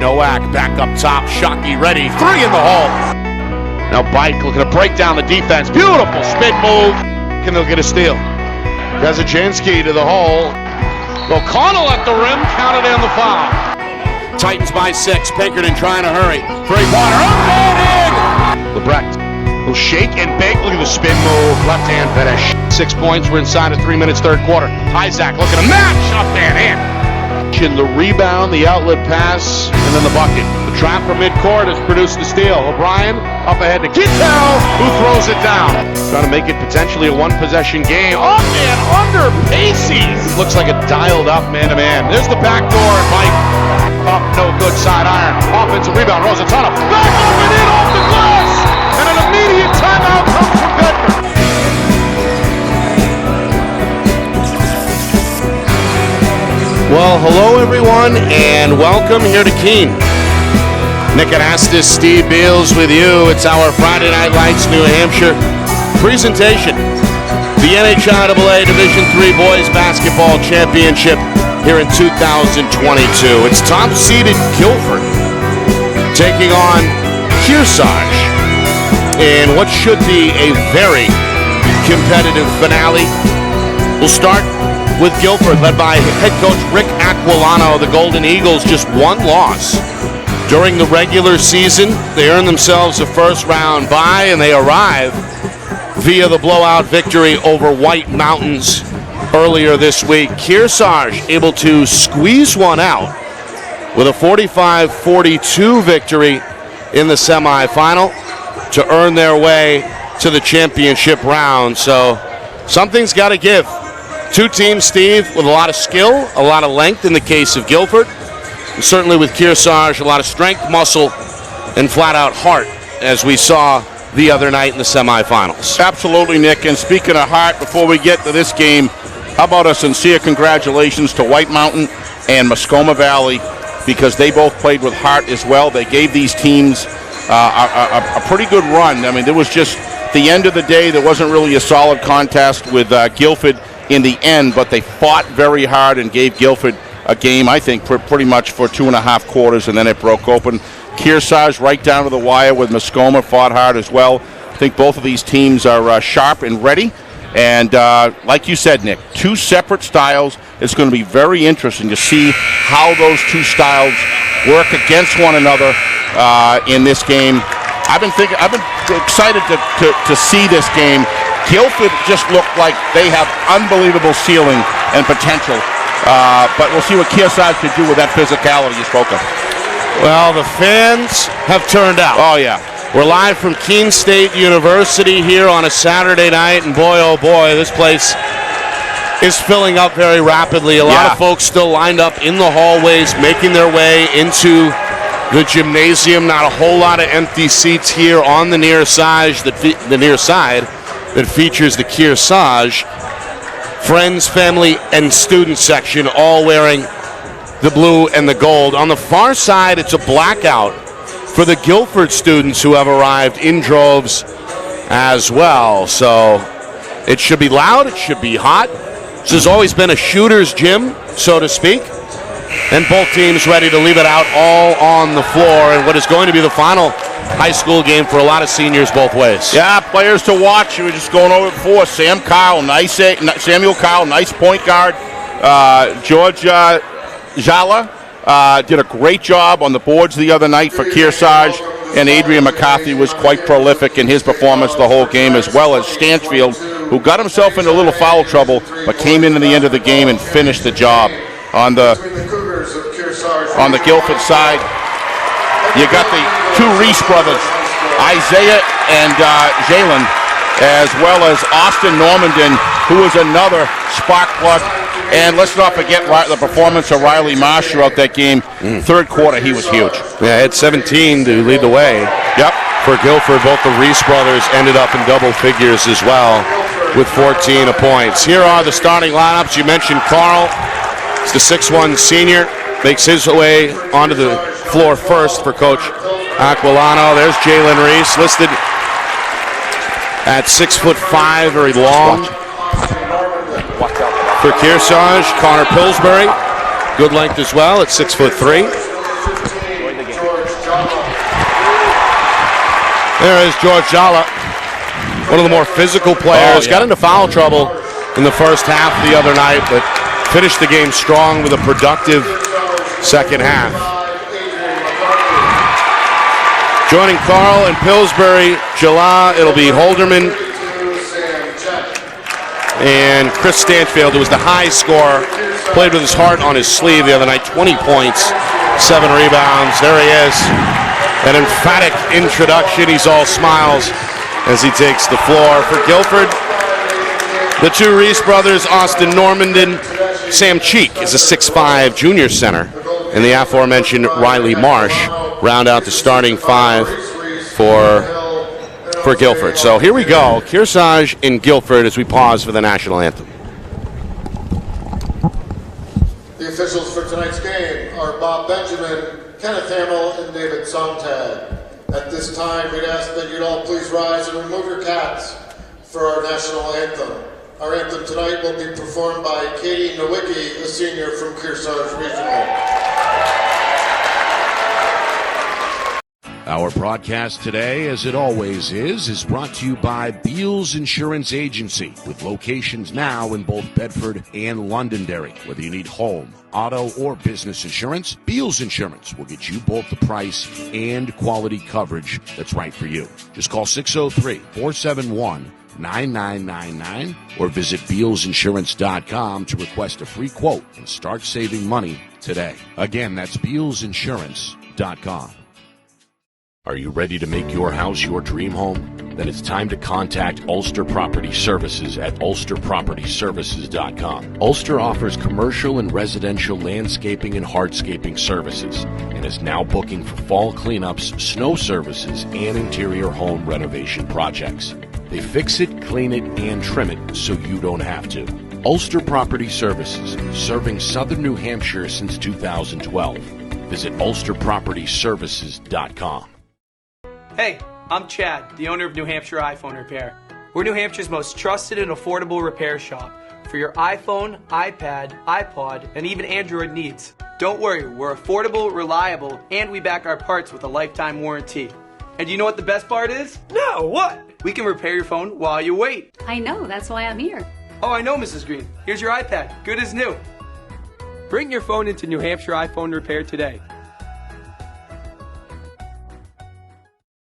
Nowak back up top. Shockey ready. 3 in the hole. Now Bike looking to break down the defense. Beautiful spin move. And they'll get a steal. Kazaczynski to the hole. O'Connell at the rim. Counted in the foul. Titans by 6. Pinkerton trying to hurry. Three-pointer. Up and in. Lebrecht will shake and bake. Look at the spin move. Left-hand finish. 6 points. We're inside of 3 minutes, third quarter. Isaac looking to match. Up and in. The rebound, the outlet pass, and then the bucket. The trap from midcourt has produced the steal. O'Brien up ahead to Kittel, who throws it down. Trying to make it potentially a one-possession game. Up and under Pacey. Looks like a dialed-up man-to-man. There's the back door, and Mike up, no good, side iron. Offensive rebound, Rosatana back up and in off the glass, and an immediate timeout comes from Bedford. Well, hello everyone, and welcome here to Keene. Nick Anastas, Steve Beals with you. It's our Friday Night Lights New Hampshire presentation. The NHIAA Division III Boys Basketball Championship here in 2022. It's top-seeded Gilford taking on Kearsarge in what should be a very competitive finale. We'll start with Gilford, led by head coach Rick Aquilano. The Golden Eagles just one loss during the regular season. They earned themselves a first-round bye, and they arrive via the blowout victory over White Mountains earlier this week. Kearsarge able to squeeze one out with a 45-42 victory in the semifinal to earn their way to the championship round. So something's got to give. Two teams, Steve, with a lot of skill, a lot of length in the case of Gilford. And certainly with Kearsarge, a lot of strength, muscle, and flat-out heart, as we saw the other night in the semifinals. Absolutely, Nick. And speaking of heart, before we get to this game, how about a sincere congratulations to White Mountain and Mascoma Valley, because they both played with heart as well. They gave these teams a pretty good run. I mean, there was just the end of the day, there wasn't really a solid contest with Gilford in the end, but they fought very hard and gave Gilford a game, I think, pretty much for 2.5 quarters, and then it broke open. Kearsarge right down to the wire with Mascoma, fought hard as well. I think both of these teams are sharp and ready. And like you said, Nick, two separate styles. It's going to be very interesting to see how those two styles work against one another in this game. I've been excited to see this game. Gilford just looked like they have unbelievable ceiling and potential. But we'll see what Kearsarge can do with that physicality you spoke of. Well, the fans have turned out. Oh, yeah. We're live from Keene State University here on a Saturday night, and boy, oh boy, this place is filling up very rapidly. A lot of folks still lined up in the hallways, making their way into the gymnasium. Not a whole lot of empty seats here on the near side that features the Kearsarge friends, family, and student section, all wearing the blue and the gold. On the far side, it's a blackout for the Gilford students who have arrived in droves as well. So it should be loud, it should be hot. This has always been a shooter's gym, so to speak. And both teams ready to leave it out all on the floor in what is going to be the final high school game for a lot of seniors both ways. Yeah, players to watch. We were just going over it before. Samuel Kyle, nice point guard. George Jala did a great job on the boards the other night for Kearsarge, and Adrian McCarthy was quite prolific in his performance the whole game, as well as Stanchfield, who got himself into a little foul trouble, but came into the end of the game and finished the job. On the Gilford side, you got the two Reese brothers, Isaiah and Jalen, as well as Austin Normandin, who is another spark plug. And let's not forget the performance of Riley Marsh throughout that game. Third quarter, he was huge. Yeah, at 17 to lead the way. Yep. For Gilford, both the Reese brothers ended up in double figures as well with 14 points. Here are the starting lineups. You mentioned Carl. It's the 6'1 senior. Makes his way onto the floor first for Coach Aquilano. There's Jalen Reese, listed at 6'5", very long. For Kearsarge, Connor Pillsbury, good length as well at 6'3". There is George Jala, one of the more physical players. Got into foul trouble in the first half the other night, but finished the game strong with a productive second half. Joining Carl in Pillsbury, Jala, it'll be Holderman and Chris Stanfield, who was the high scorer, played with his heart on his sleeve the other night, 20 points, 7 rebounds. There he is. An emphatic introduction. He's all smiles as he takes the floor. For Gilford, the two Reese brothers, Austin Normandin, Sam Cheek is a 6'5" junior center, and the aforementioned Riley Marsh round out the starting five for Gilford. So here we go, Kearsarge in Gilford as we pause for the national anthem. The officials for tonight's game are Bob Benjamin, Kenneth Hamill, and David Sontag. At this time, we'd ask that you'd all please rise and remove your caps for our national anthem. Our anthem tonight will be performed by Katie Nowicki, a senior from Kearsarge Regional. Our broadcast today, as it always is brought to you by Beals Insurance Agency, with locations now in both Bedford and Londonderry. Whether you need home, auto, or business insurance, Beals Insurance will get you both the price and quality coverage that's right for you. Just call 603-471-9999 or visit BealsInsurance.com to request a free quote and start saving money today. Again, that's BealsInsurance.com. Are you ready to make your house your dream home? Then it's time to contact Ulster Property Services at ulsterpropertyservices.com. Ulster offers commercial and residential landscaping and hardscaping services and is now booking for fall cleanups, snow services, and interior home renovation projects. They fix it, clean it, and trim it so you don't have to. Ulster Property Services, serving southern New Hampshire since 2012. Visit ulsterpropertyservices.com. Hey, I'm Chad, the owner of New Hampshire iPhone Repair. We're New Hampshire's most trusted and affordable repair shop for your iPhone, iPad, iPod, and even Android needs. Don't worry, we're affordable, reliable, and we back our parts with a lifetime warranty. And you know what the best part is? No, what? We can repair your phone while you wait. I know, that's why I'm here. Oh, I know, Mrs. Green. Here's your iPad, good as new. Bring your phone into New Hampshire iPhone Repair today.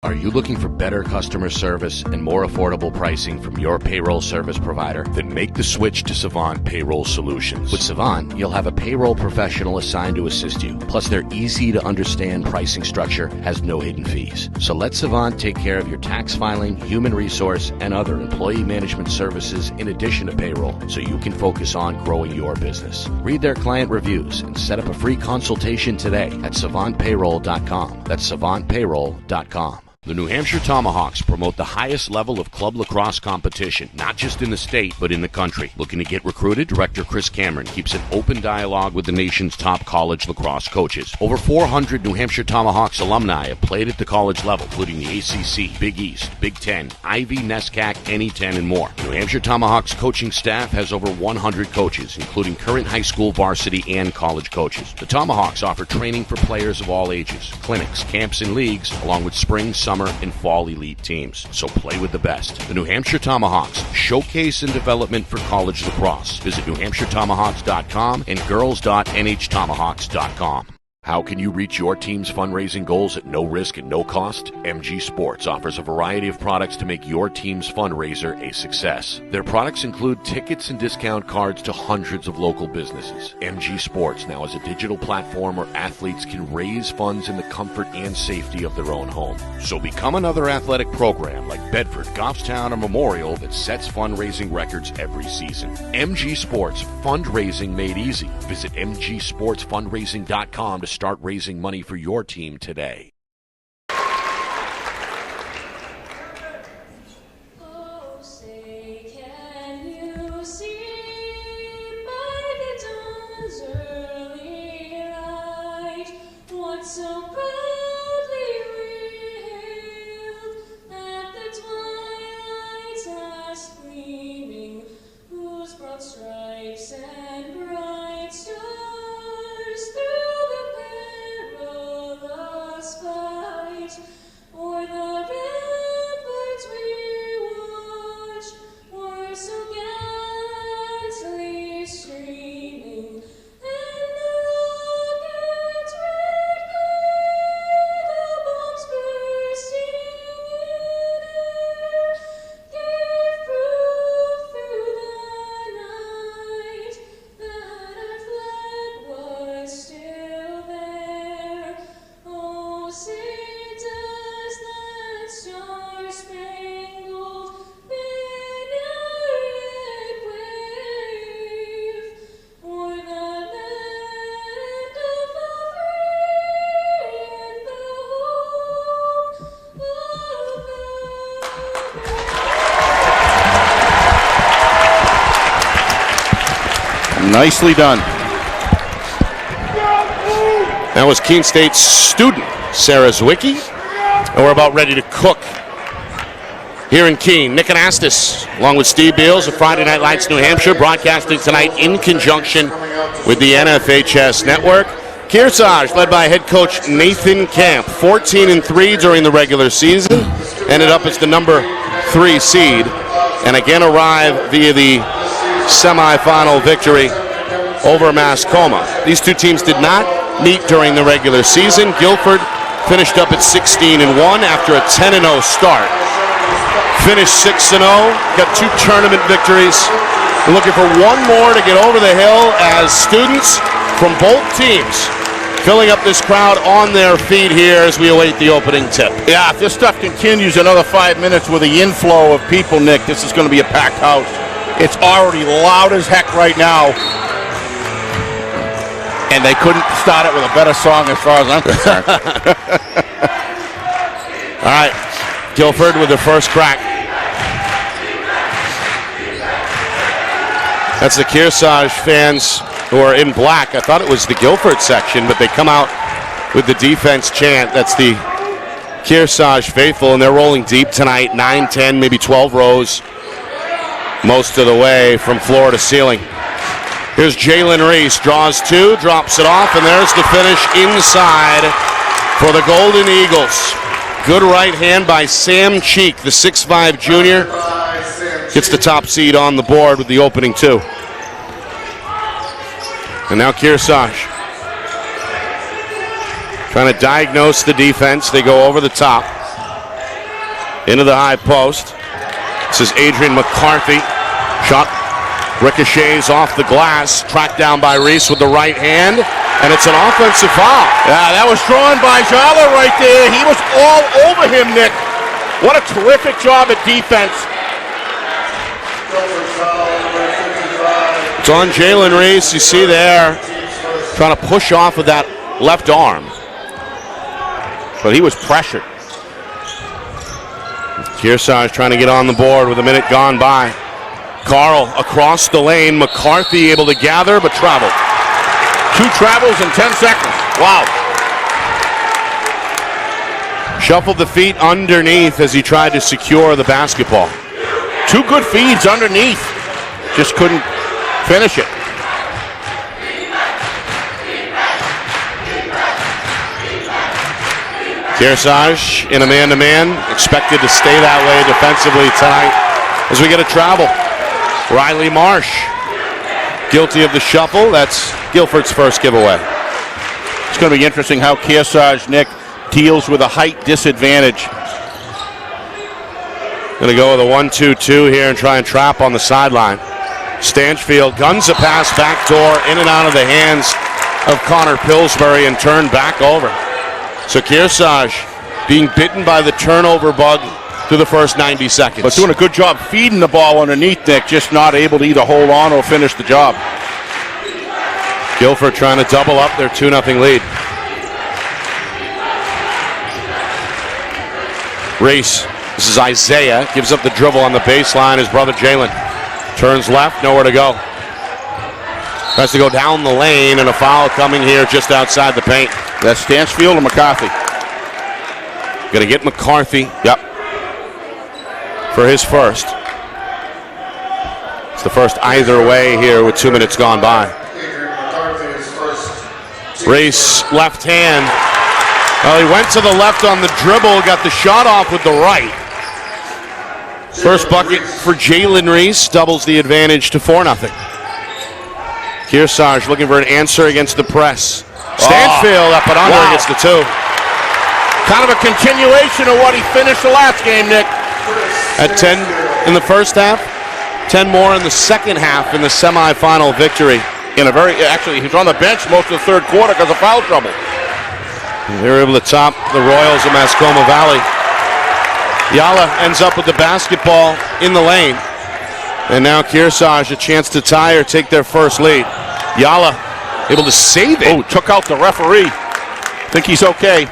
Are you looking for better customer service and more affordable pricing from your payroll service provider? Then make the switch to Savant Payroll Solutions. With Savant, you'll have a payroll professional assigned to assist you. Plus, their easy-to-understand pricing structure has no hidden fees. So let Savant take care of your tax filing, human resource, and other employee management services in addition to payroll, so you can focus on growing your business. Read their client reviews and set up a free consultation today at savantpayroll.com. That's savantpayroll.com. The New Hampshire Tomahawks promote the highest level of club lacrosse competition, not just in the state, but in the country. Looking to get recruited? Director Chris Cameron keeps an open dialogue with the nation's top college lacrosse coaches. Over 400 New Hampshire Tomahawks alumni have played at the college level, including the ACC, Big East, Big Ten, Ivy, NESCAC, NE10, and more. New Hampshire Tomahawks coaching staff has over 100 coaches, including current high school, varsity, and college coaches. The Tomahawks offer training for players of all ages, clinics, camps, and leagues, along with spring, summer, and fall elite teams. So play with the best. The New Hampshire Tomahawks, showcase and development for college lacrosse. Visit newhampshiretomahawks.com and girls.nhtomahawks.com. How can you reach your team's fundraising goals at no risk and no cost? MG Sports offers a variety of products to make your team's fundraiser a success. Their products include tickets and discount cards to hundreds of local businesses. MG Sports now has a digital platform where athletes can raise funds in the comfort and safety of their own home. So become another athletic program like Bedford, Goffstown, or Memorial that sets fundraising records every season. MG Sports, fundraising made easy. Visit mgsportsfundraising.com to start raising money for your team today. Oh, say, can you see by the dawn's early light what so proudly hailed at the twilight's last gleaming, whose broad stripes and bright stars through the perilous fight does that star-spangled banner yet wave o'er the land of the free and the home of the Nicely done. That was Keene State's student, Sarah Zwicky. And we're about ready to cook here in Keene. Nick Anastas, along with Steve Beals of Friday Night Lights, New Hampshire, broadcasting tonight in conjunction with the NFHS Network. Kearsarge, led by head coach Nathan Camp, 14-3 during the regular season, ended up as the number 3 seed, and again arrived via the semifinal victory over Mascoma. These two teams did not meet during the regular season. Gilford finished up at 16-1 after a 10-0 start. Finished 6-0, got 2 tournament victories. We're looking for one more to get over the hill as students from both teams filling up this crowd on their feet here as we await the opening tip. Yeah, if this stuff continues another 5 minutes with the inflow of people, Nick, this is going to be a packed house. It's already loud as heck right now. And they couldn't start it with a better song as far as I'm concerned. All right, Gilford with their first crack. That's the Kearsarge fans who are in black. I thought it was the Gilford section, but they come out with the defense chant. That's the Kearsarge faithful, and they're rolling deep tonight, 9, 10, maybe 12 rows, most of the way from floor to ceiling. Here's Jalen Reese, draws 2, drops it off, and there's the finish inside for the Golden Eagles. Good right hand by Sam Cheek, the 6'5 junior. Gets the top seed on the board with the opening 2. And now Kearsarge trying to diagnose the defense. They go over the top into the high post. This is Adrian McCarthy. Shot ricochets off the glass, tracked down by Reese with the right hand, and it's an offensive foul. Yeah, that was drawn by Jala right there. He was all over him, Nick. What a terrific job at defense. It's on Jalen Reese, you see there, trying to push off with that left arm. But he was pressured. Kearsarge trying to get on the board with a minute gone by. Carl across the lane. McCarthy able to gather, but traveled. 2 travels in 10 seconds. Wow. Shuffled the feet underneath as he tried to secure the basketball. 2 good feeds underneath. Just couldn't finish it. Kearsarge in a man-to-man. Expected to stay that way defensively tonight as we get a travel. Riley Marsh, guilty of the shuffle. That's Gilford's first giveaway. It's going to be interesting how Kearsarge, Nick, deals with a height disadvantage. Going to go with a 1-2-2 here and try and trap on the sideline. Stanchfield guns a pass backdoor in and out of the hands of Connor Pillsbury and turned back over. So Kearsarge being bitten by the turnover bug through the first 90 seconds. But doing a good job feeding the ball underneath, Nick, just not able to either hold on or finish the job. Gilford trying to double up their 2-0 lead. Reese, this is Isaiah, gives up the dribble on the baseline. His brother Jalen turns left, nowhere to go. Has to go down the lane, and a foul coming here just outside the paint. That's Stanchfield or McCarthy? Going to get McCarthy. Yep. For his first. It's the first either way here with 2 minutes gone by. Reese, left hand. Well, he went to the left on the dribble, got the shot off with the right. First bucket for Jalen Reese, doubles the advantage to 4-0. Kearsarge looking for an answer against the press. Stanfield up and under against the 2. Kind of a continuation of what he finished the last game, Nick. At 10 in the first half, 10 more in the second half in the semifinal victory. Actually, he was on the bench most of the third quarter because of foul trouble. They were able to top the Royals of Mascoma Valley. Yala ends up with the basketball in the lane. And now Kearsarge a chance to tie or take their first lead. Yala able to save it. Oh, took out the referee. Think he's okay.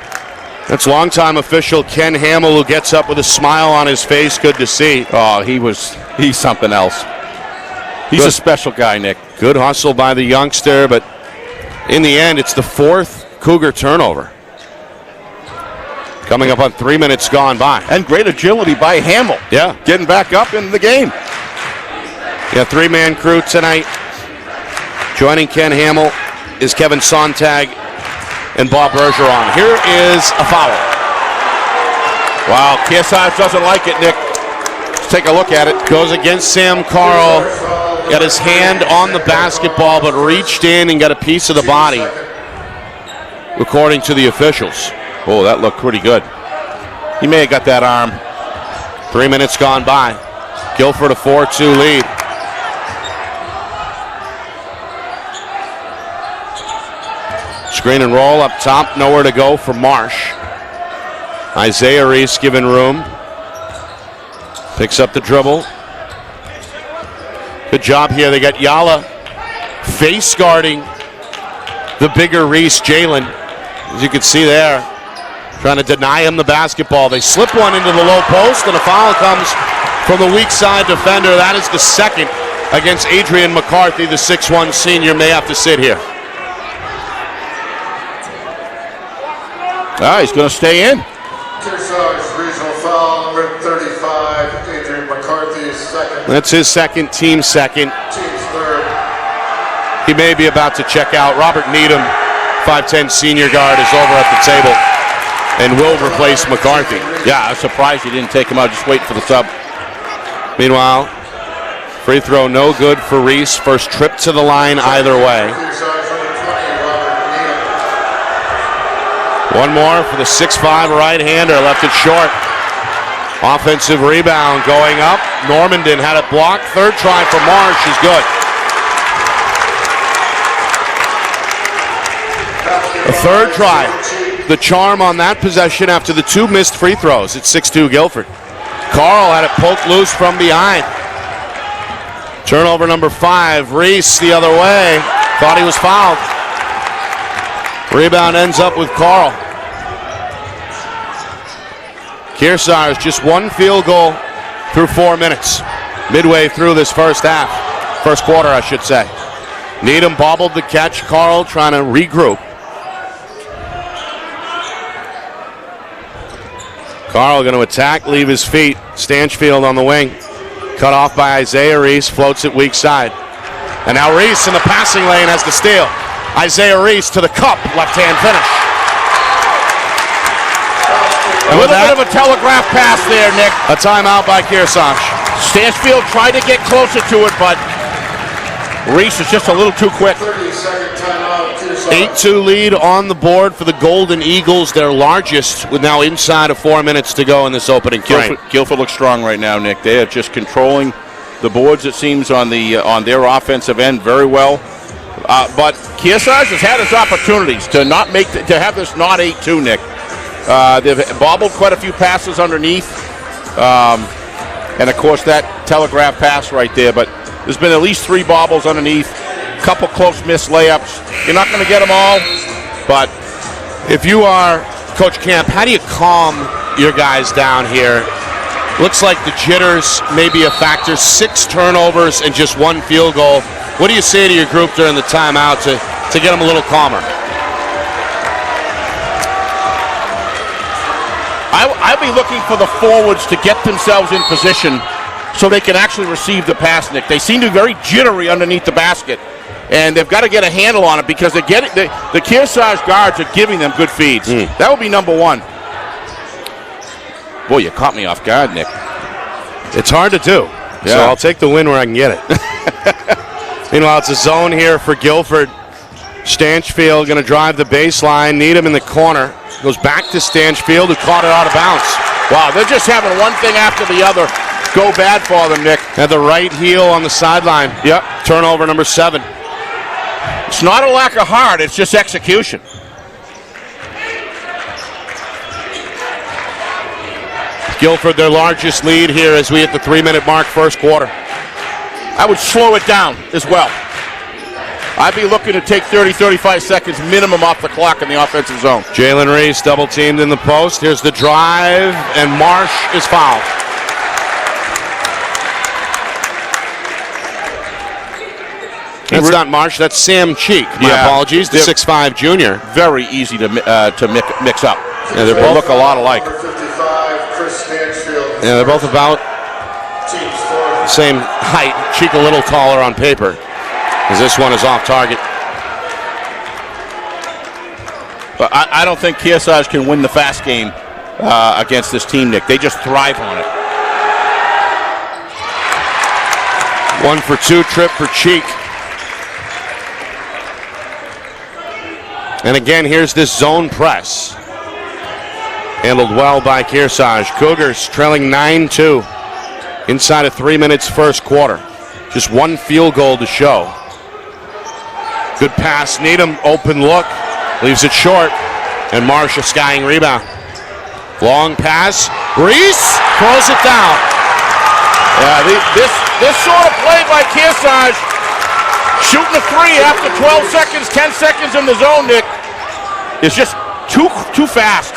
That's longtime official Ken Hamill, who gets up with a smile on his face. Good to see. Oh, he's something else. He's a special guy, Nick. Good hustle by the youngster, but in the end, it's the fourth Cougar turnover. Coming up on 3 minutes gone by. And great agility by Hamill. Yeah. Getting back up in the game. Yeah, three-man crew tonight. Joining Ken Hamill is Kevin Sontag and Bob Bergeron. Here is a foul. Wow, Kearsarge doesn't like it, Nick. Let's take a look at it. Goes against Sam Carl. Got his hand on the basketball, but reached in and got a piece of the body, according to the officials. Oh, that looked pretty good. He may have got that arm. 3 minutes gone by. Gilford a 4-2 lead. Screen and roll up top, nowhere to go for Marsh. Isaiah Reese given room. Picks up the dribble. Good job here. They got Yala face guarding the bigger Reese, Jalen. As you can see there, trying to deny him the basketball. They slip one into the low post, and a foul comes from the weak side defender. That is the second against Adrian McCarthy, the 6'1 senior. May have to sit here. Ah, he's going to stay in. Kearsarge regional foul, number 35, Adrian McCarthy, second. That's his second, team second. Team's third. He may be about to check out. Robert Needham, 5'10 senior guard, is over at the table and will replace McCarthy. Yeah, I'm surprised he didn't take him out. Just wait for the sub. Meanwhile, free throw no good for Reese. First trip to the line either way. Kearsarge, number 20, Robert Needham. One more for the 6'5 right-hander. Left it short. Offensive rebound going up. Normandin had it blocked. Third try for Marsh is good. A third try. The charm on that possession after the two missed free throws. It's 6-2 Gilford. Carl had it poked loose from behind. Turnover number 5. Reese the other way. Thought he was fouled. Rebound ends up with Carl. Kearsarge just one field goal through 4 minutes. Midway through this first half. First quarter, I should say. Needham bobbled the catch. Carl trying to regroup. Carl going to attack, leave his feet. Stanchfield on the wing. Cut off by Isaiah Reese. Floats it weak side. And now Reese in the passing lane has the steal. Isaiah Reese to the cup. Left-hand finish. A little bit of a telegraph pass there, Nick. A timeout by Kearsarge. Stanchfield tried to get closer to it, but Reese is just a little too quick. 30-second timeout, Kearsarge. 8-2 lead on the board for the Golden Eagles, their largest, with now inside of 4 minutes to go in this opening frame. Gilford looks strong right now, Nick. They are just controlling the boards, it seems, on their offensive end very well. But Kearsarge has had his opportunities to have this not 8-2, Nick. They've bobbled quite a few passes underneath, and of course that telegraph pass right there. But there's been at least 3 bobbles underneath, a couple close missed layups. You're not going to get them all, but if you are Coach Camp, how do you calm your guys down here? Looks like the jitters may be a factor. 6 turnovers and just 1 field goal. What do you say to your group during the timeout to get them a little calmer? I'll be looking for the forwards to get themselves in position so they can actually receive the pass, Nick. They seem to be very jittery underneath the basket, and they've got to get a handle on it because the Kearsarge guards are giving them good feeds. That would be number 1. Boy, you caught me off guard, Nick. It's hard to do, so I'll take the win where I can get it. Meanwhile, it's a zone here for Gilford. Stanchfield going to drive the baseline. Needham in the corner. Goes back to Stanchfield, who caught it out of bounds. Wow, they're just having one thing after the other go bad for them, Nick. Had the right heel on the sideline. Yep. Turnover number 7. It's not a lack of heart, it's just execution. Gilford, their largest lead here as we hit the 3-minute mark, first quarter. I would slow it down as well. I'd be looking to take 30, 35 seconds minimum off the clock in the offensive zone. Jalen Reese double teamed in the post. Here's the drive, and Marsh is fouled. That's not Marsh, that's Sam Cheek. My apologies, the 6'5 junior. Very easy to mix up. Yeah, they both look a lot alike. Number 55, Chris Stansfield. Yeah, they're both about Teams for the same height. Cheek a little taller on paper, as this one is off target. But I don't think Kearsarge can win the fast game against this team, Nick. They just thrive on it. 1 for 2 trip for Cheek. And again, here's this zone press. Handled well by Kearsarge. Cougars trailing 9-2 inside of 3 minutes first quarter. Just one field goal to show. Good pass. Needham, open look. Leaves it short. And Marsh a skying rebound. Long pass. Reese throws it down. Yeah, this sort of play by Kearsarge, shooting a three after 12 seconds, 10 seconds in the zone, Nick, is just too fast.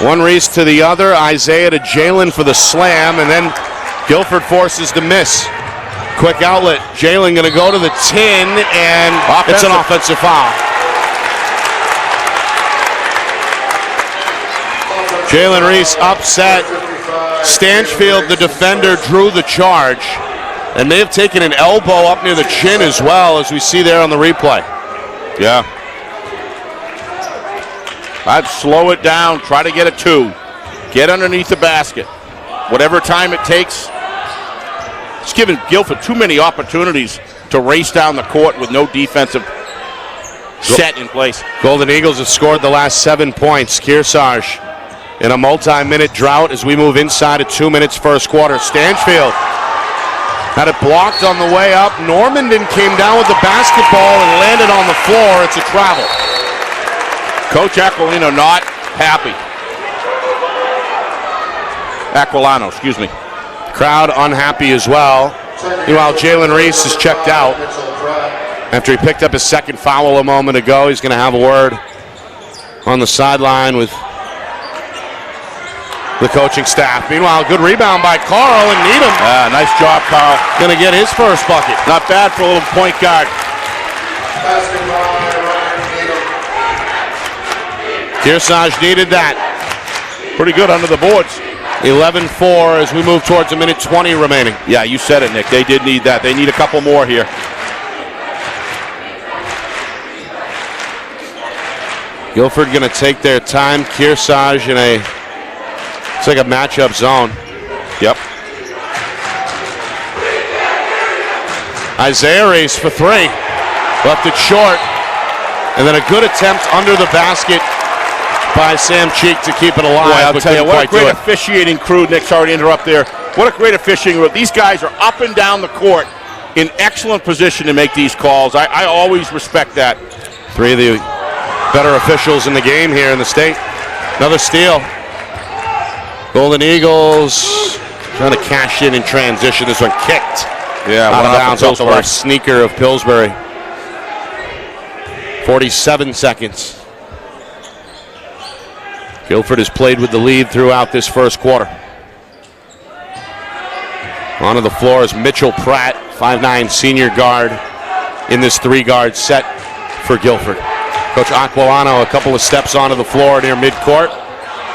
One Reese to the other. Isaiah to Jalen for the slam, and then Gilford forces the miss. Quick outlet. Jalen going to go to the tin, and it's an offensive foul. Jalen Reese upset. Stanchfield, the defender, drew the charge, and may have taken an elbow up near the chin as well, as we see there on the replay. Yeah. I'd slow it down, try to get a 2. Get underneath the basket. Whatever time it takes. It's given Gilford too many opportunities to race down the court with no defensive set in place. Golden Eagles have scored the last 7 points. Kearsarge in a multi-minute drought as we move inside of 2 minutes first quarter. Stanchfield had it blocked on the way up. Normandin came down with the basketball and landed on the floor. It's a travel. Coach Aquilino not happy. Aquilano, excuse me. Crowd unhappy as well. Meanwhile, Jalen Reese is checked out after he picked up his second foul a moment ago. He's going to have a word on the sideline with the coaching staff. Meanwhile, good rebound by Carl, and Needham. Nice job, Carl. Going to get his first bucket. Not bad for a little point guard. Kearsarge needed that. Pretty good under the boards. 11-4 as we move towards a minute 20 remaining. Yeah, you said it, Nick. They did need that. They need a couple more here. Gilford going to take their time. Kearsarge in it's like a matchup zone. Yep. Isaiah Reese for 3. Left it short. And then a good attempt under the basket by Sam Cheek to keep it alive. Boy, I'll tell you, what a great officiating crew. Nick, sorry to interrupt there. What a great officiating crew. These guys are up and down the court in excellent position to make these calls. I always respect that. 3 of the better officials in the game here in the state. Another steal. Golden Eagles trying to cash in transition. This one kicked. Yeah, out of bounds off the last sneaker of Pillsbury. 47 seconds. Gilford has played with the lead throughout this first quarter. Onto the floor is Mitchell Pratt, 5'9" senior guard in this 3-guard set for Gilford. Coach Aquilano a couple of steps onto the floor near midcourt.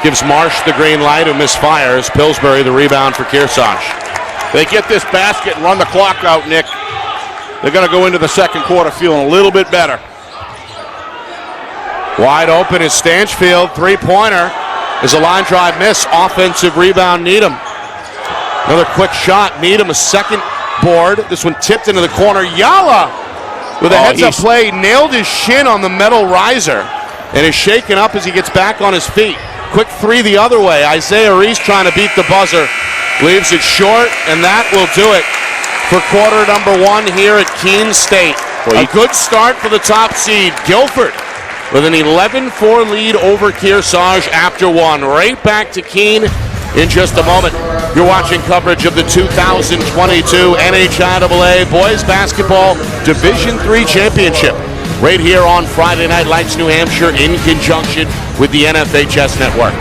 Gives Marsh the green light, who misfires. Pillsbury the rebound for Kearsarge. They get this basket and run the clock out, Nick. They're going to go into the second quarter feeling a little bit better. Wide open is Stanchfield. 3-pointer is a line drive miss. Offensive rebound, Needham. Another quick shot. Needham a second board. This one tipped into the corner. Yala with a heads-up play nailed his shin on the metal riser and is shaken up as he gets back on his feet. Quick 3 the other way. Isaiah Reese trying to beat the buzzer. Leaves it short, and that will do it for quarter number 1 here at Keene State. A good start for the top seed, Gilford, with an 11-4 lead over Kearsarge after 1. Right back to Keene In just a moment, you're watching coverage of the 2022 NHIAA Boys Basketball Division III Championship right here on Friday Night Lights New Hampshire in conjunction with the NFHS Network.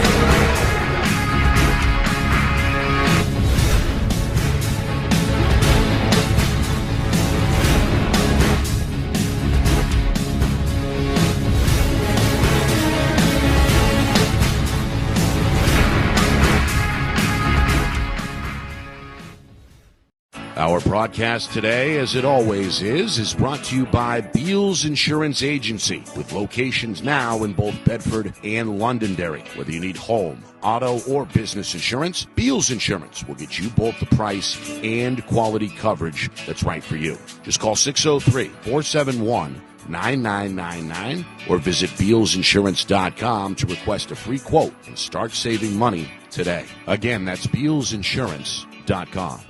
Our broadcast today, as it always is brought to you by Beals Insurance Agency, with locations now in both Bedford and Londonderry. Whether you need home, auto, or business insurance, Beals Insurance will get you both the price and quality coverage that's right for you. Just call 603-471-9999 or visit BealsInsurance.com to request a free quote and start saving money today. Again, that's BealsInsurance.com.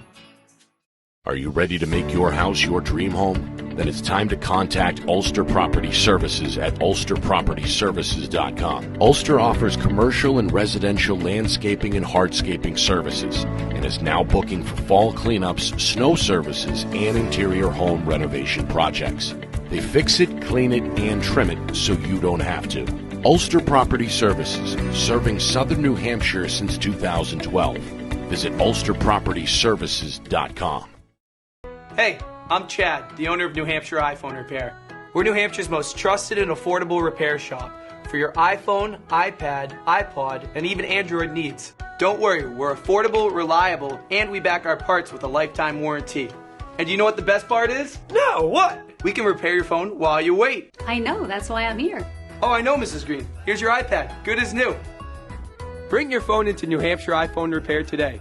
Are you ready to make your house your dream home? Then it's time to contact Ulster Property Services at ulsterpropertyservices.com. Ulster offers commercial and residential landscaping and hardscaping services and is now booking for fall cleanups, snow services, and interior home renovation projects. They fix it, clean it, and trim it so you don't have to. Ulster Property Services, serving southern New Hampshire since 2012. Visit ulsterpropertyservices.com. Hey, I'm Chad, the owner of New Hampshire iPhone Repair. We're New Hampshire's most trusted and affordable repair shop for your iPhone, iPad, iPod, and even Android needs. Don't worry, we're affordable, reliable, and we back our parts with a lifetime warranty. And you know what the best part is? No, what? We can repair your phone while you wait. I know, that's why I'm here. Oh, I know, Mrs. Green. Here's your iPad, good as new. Bring your phone into New Hampshire iPhone Repair today.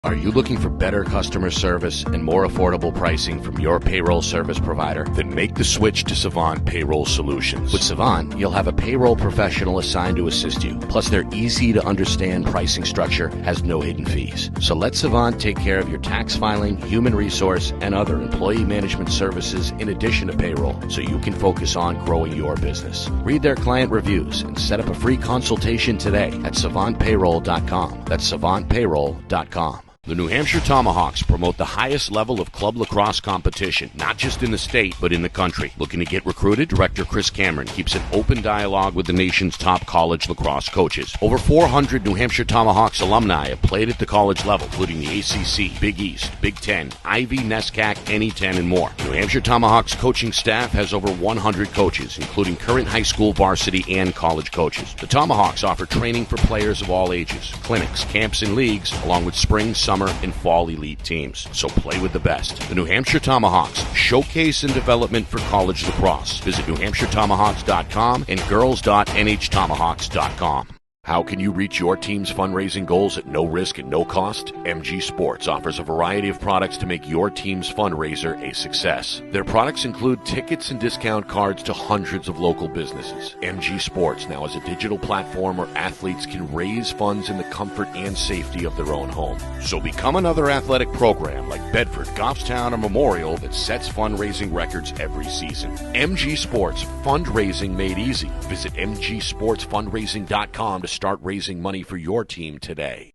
Are you looking for better customer service and more affordable pricing from your payroll service provider? Then make the switch to Savant Payroll Solutions. With Savant, you'll have a payroll professional assigned to assist you. Plus, their easy-to-understand pricing structure has no hidden fees. So let Savant take care of your tax filing, human resource, and other employee management services in addition to payroll, so you can focus on growing your business. Read their client reviews and set up a free consultation today at savantpayroll.com. That's savantpayroll.com. The New Hampshire Tomahawks promote the highest level of club lacrosse competition, not just in the state, but in the country. Looking to get recruited? Director Chris Cameron keeps an open dialogue with the nation's top college lacrosse coaches. Over 400 New Hampshire Tomahawks alumni have played at the college level, including the ACC, Big East, Big Ten, Ivy, NESCAC, NE10, and more. The New Hampshire Tomahawks coaching staff has over 100 coaches, including current high school varsity and college coaches. The Tomahawks offer training for players of all ages, clinics, camps, and leagues, along with spring, summer, and fall elite teams. So play with the best. The New Hampshire Tomahawks, showcase and development for college lacrosse. Visit NewHampshireTomahawks.com and girls.nhtomahawks.com. How can you reach your team's fundraising goals at no risk and no cost? MG Sports offers a variety of products to make your team's fundraiser a success. Their products include tickets and discount cards to hundreds of local businesses. MG Sports now has a digital platform where athletes can raise funds in the comfort and safety of their own home. So become another athletic program like Bedford, Goffstown, or Memorial that sets fundraising records every season. MG Sports, fundraising made easy. Visit mgsportsfundraising.com to start raising money for your team today.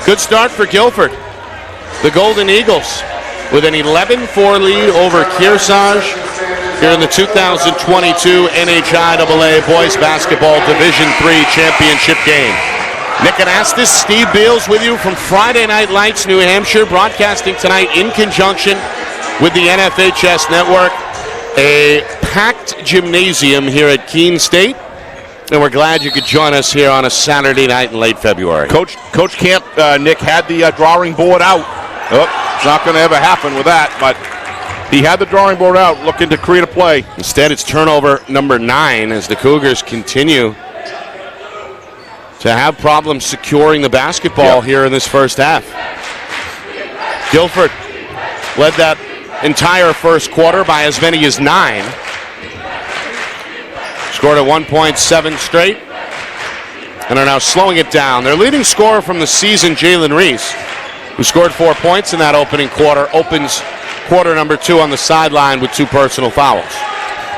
Good start for Gilford. The Golden Eagles with an 11-4 lead over Kearsarge here in the 2022 NHIAA Boys Basketball Division III Championship game. Nick Anastas, Steve Beals with you from Friday Night Lights, New Hampshire, broadcasting tonight in conjunction with the NFHS Network. A packed gymnasium here at Keene State, and we're glad you could join us here on a Saturday night in late February. Coach Camp, Nick, had the drawing board out. Oh, it's not going to ever happen with that, but he had the drawing board out looking to create a play. Instead, it's turnover number 9 as the Cougars continue to have problems securing the basketball here in this first half. Gilford led that entire first quarter by as many as 9. Scored at 1.7 straight and are now slowing it down. Their leading scorer from the season, Jalen Reese, who scored 4 points in that opening quarter, opens quarter number 2 on the sideline with 2 personal fouls.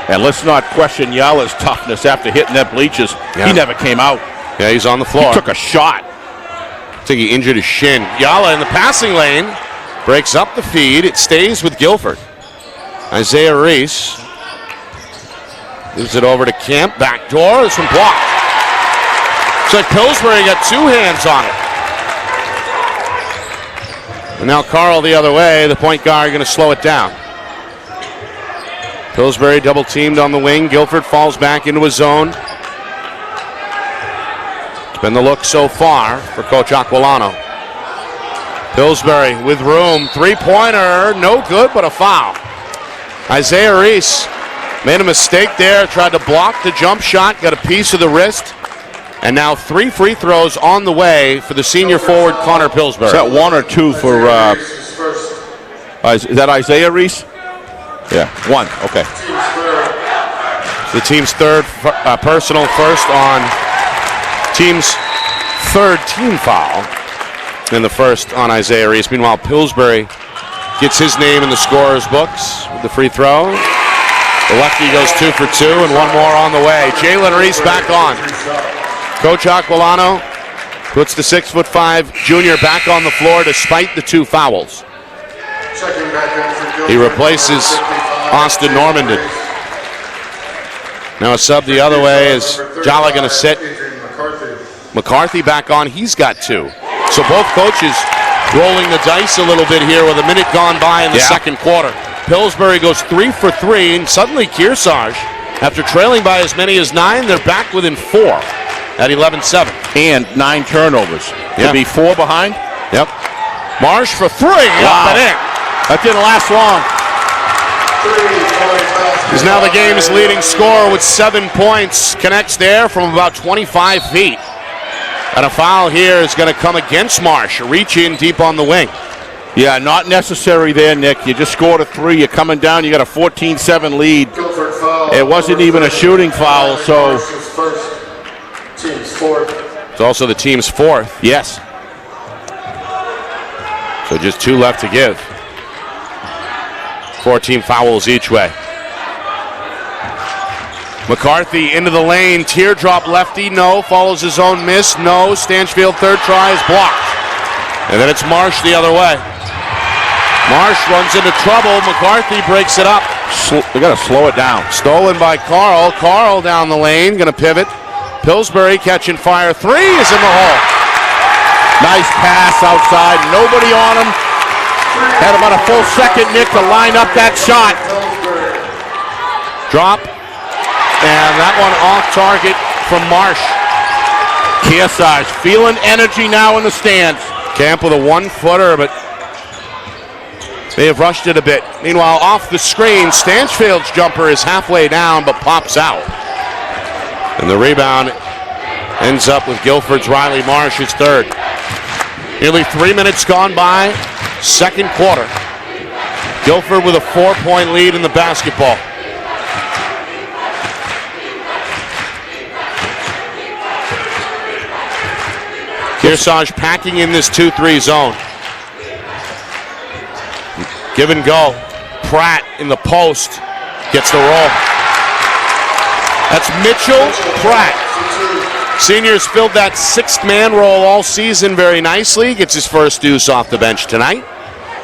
And let's not question Yala's toughness after hitting that bleachers. Yeah. He never came out. Yeah, he's on the floor. He took a shot. I think he injured his shin. Yala in the passing lane breaks up the feed. It stays with Gilford. Isaiah Reese moves it over to Camp. Back door. This one blocked. It's like Pillsbury got 2 hands on it. And now Carl the other way. The point guard going to slow it down. Pillsbury double teamed on the wing. Gilford falls back into his zone. It's been the look so far for Coach Aquilano. Pillsbury with room. 3-pointer. No good, but a foul. Isaiah Reese made a mistake there. Tried to block the jump shot. Got a piece of the wrist. And now 3 free throws on the way for the senior forward, Connor Pillsbury. Is that 1 or 2 for, is that Isaiah Reese? Yeah, 1, okay. The team's third personal, first on team's third team foul. And the first on Isaiah Reese. Meanwhile, Pillsbury gets his name in the scorer's books with the free throw. The lefty goes 2 for 2 and 1 more on the way. Jalen Reese back on. Coach Aquilano puts the 6'5" junior back on the floor despite the 2 fouls. He replaces Austin Normandin. Now a sub the other way is Jala going to sit. McCarthy back on. He's got 2. So both coaches rolling the dice a little bit here with a minute gone by in the second quarter. Pillsbury goes 3 for 3, and suddenly Kearsarge, after trailing by as many as 9, they're back within 4. At 11-7. And 9 turnovers. Yeah. To be 4 behind? Yep. Marsh for 3. Wow. Up and in. That didn't last long. He's now the game's leading scorer with 7 points. Connects there from about 25 feet. And a foul here is going to come against Marsh. Reach in deep on the wing. Yeah, not necessary there, Nick. You just scored a 3. You're coming down. You got a 14-7 lead. It wasn't even a shooting foul, so... Team's 4th. It's also the team's 4th. Yes. So just 2 left to give. 4 team fouls each way. McCarthy into the lane. Teardrop lefty. No. Follows his own miss. No. Stanchfield third try is blocked. And then it's Marsh the other way. Marsh runs into trouble. McCarthy breaks it up. They got to slow it down. Stolen by Carl. Carl down the lane. Going to pivot. Pillsbury catching fire. 3 is in the hole. Nice pass outside. Nobody on him. Had about a full second, Nick, to line up that shot. Drop. And that one off target from Marsh. Kearsarge feeling energy now in the stands. Camp with a 1-footer, but they have rushed it a bit. Meanwhile, off the screen, Stanchfield's jumper is halfway down but pops out. And the rebound ends up with Gilford's Riley Marsh, his 3rd. Nearly 3 minutes gone by, second quarter. Gilford with a 4-point lead in the basketball. Kearsarge packing in this 2-3 zone. Give and go. Pratt in the post gets the roll. That's Mitchell Pratt. Senior's filled that 6th man role all season very nicely. Gets his first deuce off the bench tonight.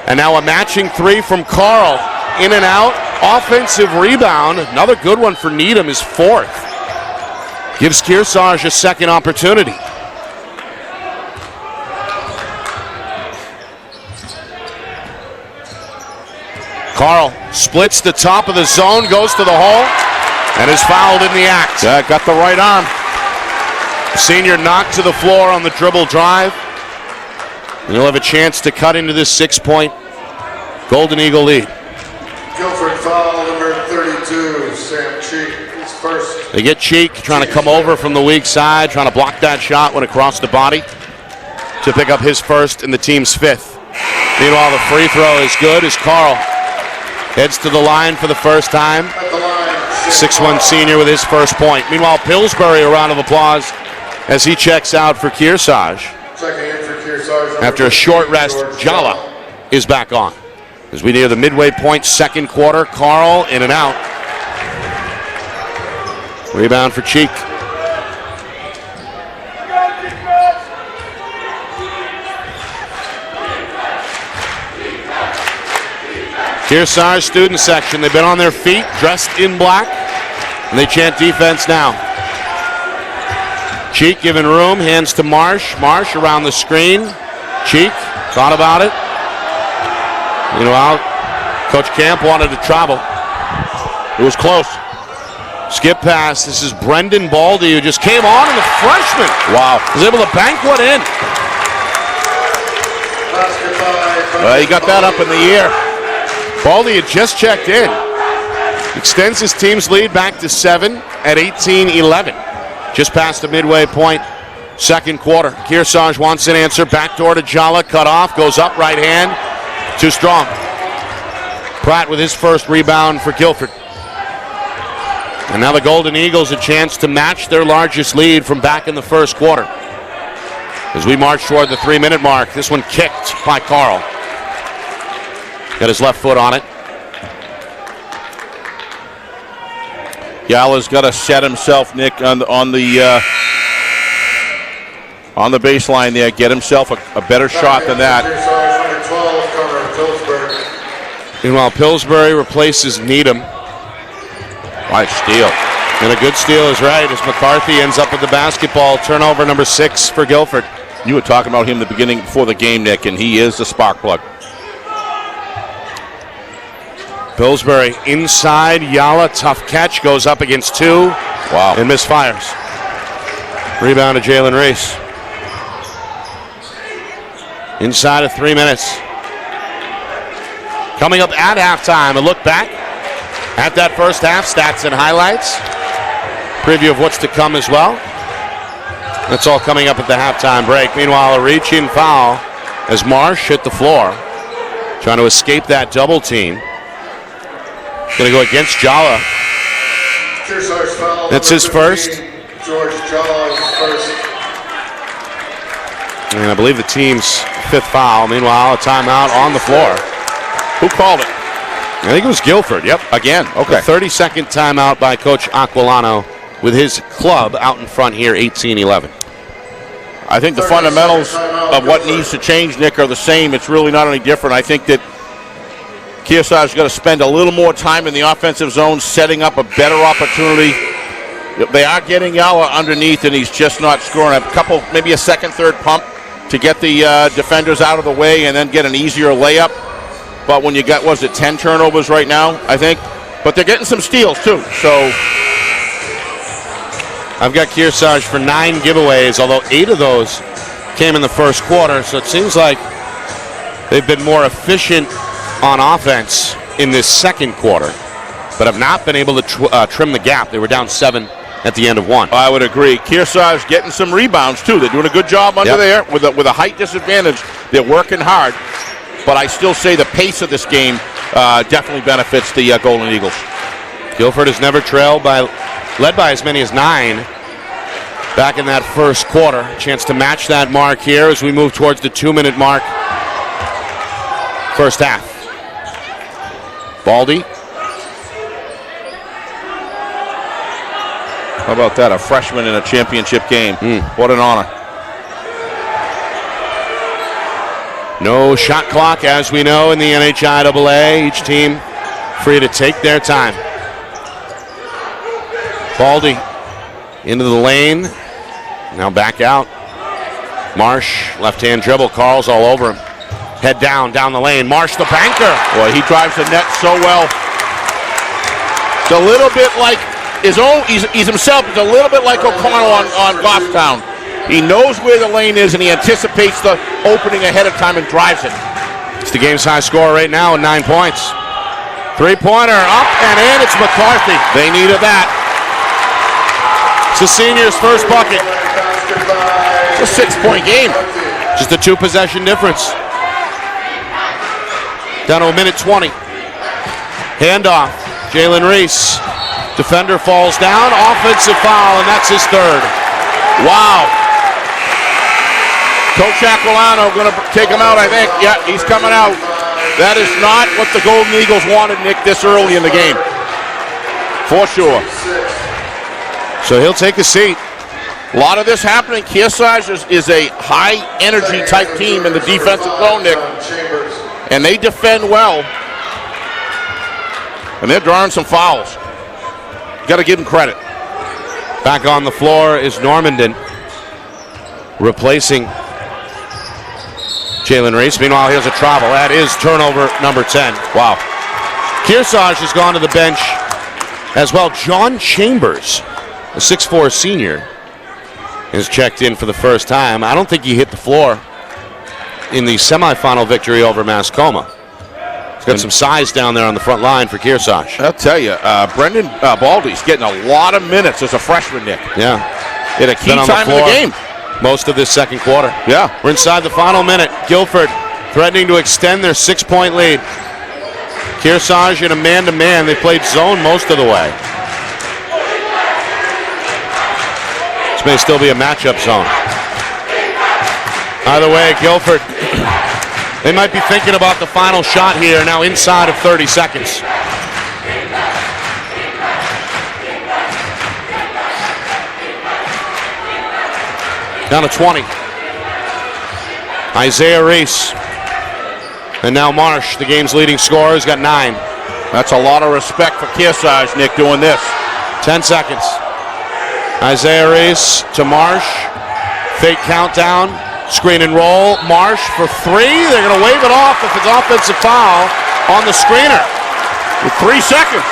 And now a matching 3 from Carl. In and out. Offensive rebound. Another good one for Needham, his 4th. Gives Kearsarge a second opportunity. Carl splits the top of the zone, goes to the hole, and is fouled in the act. Yeah, got the right arm. Senior knocked to the floor on the dribble drive. And he'll have a chance to cut into this 6-point Golden Eagle lead. Gilford foul number 32, Sam Cheek, his 1st. They get Cheek trying to come over from the weak side, trying to block that shot, went across the body to pick up his 1st and the team's 5th. Meanwhile, the free throw is good as Carl heads to the line for the first time. 6'1" senior with his 1st point. Meanwhile, Pillsbury, a round of applause as he checks out for Kearsarge. Checking in for Kearsarge. After a short rest, Jala is back on. As we near the midway point, second quarter, Carl in and out. Rebound for Cheek. Kearsarge student section. They've been on their feet, dressed in black, and they chant defense now. Cheek giving room, hands to Marsh. Marsh around the screen. Cheek thought about it. Meanwhile, Coach Camp wanted to travel. It was close. Skip pass. This is Brendan Baldy, who just came on, and the freshman, wow, was able to bank one in. He got that up in the air. Baldy had just checked in. Extends his team's lead back to 7 at 18-11. Just past the midway point, second quarter. Kearsarge wants an answer. Backdoor to Jala, cut off, goes up, right hand. Too strong. Pratt with his first rebound for Gilford. And now the Golden Eagles a chance to match their largest lead from back in the first quarter. As we march toward the 3-minute mark, this one kicked by Carl. Got his left foot on it. Yala's got to set himself, Nick, on the baseline there. Get himself a better shot than that. Meanwhile, Pillsbury replaces Needham. Nice steal. And a good steal is right as McCarthy ends up with the basketball. Turnover number 6 for Guilford. You were talking about him the beginning before the game, Nick, and he is the spark plug. Pillsbury inside. Yala, tough catch, goes up against 2. Wow. And misfires. Rebound to Jalen Reese. Inside of 3 minutes. Coming up at halftime, a look back at that first half, stats and highlights. Preview of what's to come as well. That's all coming up at the halftime break. Meanwhile, a reach-in foul as Marsh hit the floor, trying to escape that double team. Going to go against Jala. That's his first. George Jala's first. And I believe the team's 5th foul. Meanwhile, a timeout on the floor. Who called it? I think it was Gilford. Yep. Again. Okay. A 30-second timeout by Coach Aquilano with his club out in front here, 18-11. I think the fundamentals of what needs to change, Nick, are the same. It's really not any different. I think that Kearsarge's got to spend a little more time in the offensive zone, setting up a better opportunity. They are getting Yala underneath, and he's just not scoring. A couple, maybe a second, third pump to get the defenders out of the way and then get an easier layup. But when you got, 10 turnovers right now, I think? But they're getting some steals, too. So I've got Kearsarge for 9 giveaways, although 8 of those came in the first quarter. So it seems like they've been more efficient on offense in this second quarter, but have not been able to trim the gap. They were down 7 at the end of 1. I would agree. Kearsarge getting some rebounds, too. They're doing a good job under there with a height disadvantage. They're working hard. But I still say the pace of this game definitely benefits the Golden Eagles. Gilford has never led by as many as 9 back in that first quarter. Chance to match that mark here as we move towards the 2-minute mark. First half. Baldy. How about that? A freshman in a championship game. What an honor. No shot clock, as we know, in the NHIAA. Each team free to take their time. Baldy into the lane. Now back out. Marsh, left-hand dribble. Carl's all over him. Head down the lane. Marsh, the banker. Boy, he drives the net so well. It's a little bit like he's himself. It's a little bit like O'Connell on Goffstown. He knows where the lane is, and he anticipates the opening ahead of time and drives it. It's the game's high score right now at 9 points. 3-pointer up and in. It's McCarthy. They needed that. It's the senior's first bucket. It's a 6-point game. Just a 2-possession difference. Down to a minute 20. Handoff. Jalen Reese. Defender falls down. Offensive foul, and that's his 3rd. Wow. Coach Aquilano going to take him out, I think. Yeah, he's coming out. That is not what the Golden Eagles wanted, Nick, this early in the game. For sure. So he'll take a seat. A lot of this happening. Kearsarge is a high-energy type team in the defensive zone, Nick. And they defend well. And they're drawing some fouls. Got to give them credit. Back on the floor is Normandin, replacing Jalen Reese. Meanwhile, here's a travel. That is turnover number 10. Wow. Kearsarge has gone to the bench as well. John Chambers, a 6'4 senior, is checked in for the first time. I don't think he hit the floor in the semifinal victory over Mascoma. He's got some size down there on the front line for Kearsarge. I'll tell you, Brendan Baldy's getting a lot of minutes as a freshman, Nick. Yeah. At a key time in the game. Most of this second quarter. Yeah. We're inside the final minute. Gilford threatening to extend their 6-point lead. Kearsarge in a man-to-man. They played zone most of the way. This may still be a matchup zone. Either way, Gilford, they might be thinking about the final shot here now inside of 30 seconds. Down to 20. Isaiah Reese. And now Marsh, the game's leading scorer, has got 9. That's a lot of respect for Kearsarge, Nick, doing this. 10 seconds. Isaiah Reese to Marsh. Fake countdown. Screen and roll. Marsh for 3. They're going to wave it off if it's offensive foul on the screener. With 3 seconds.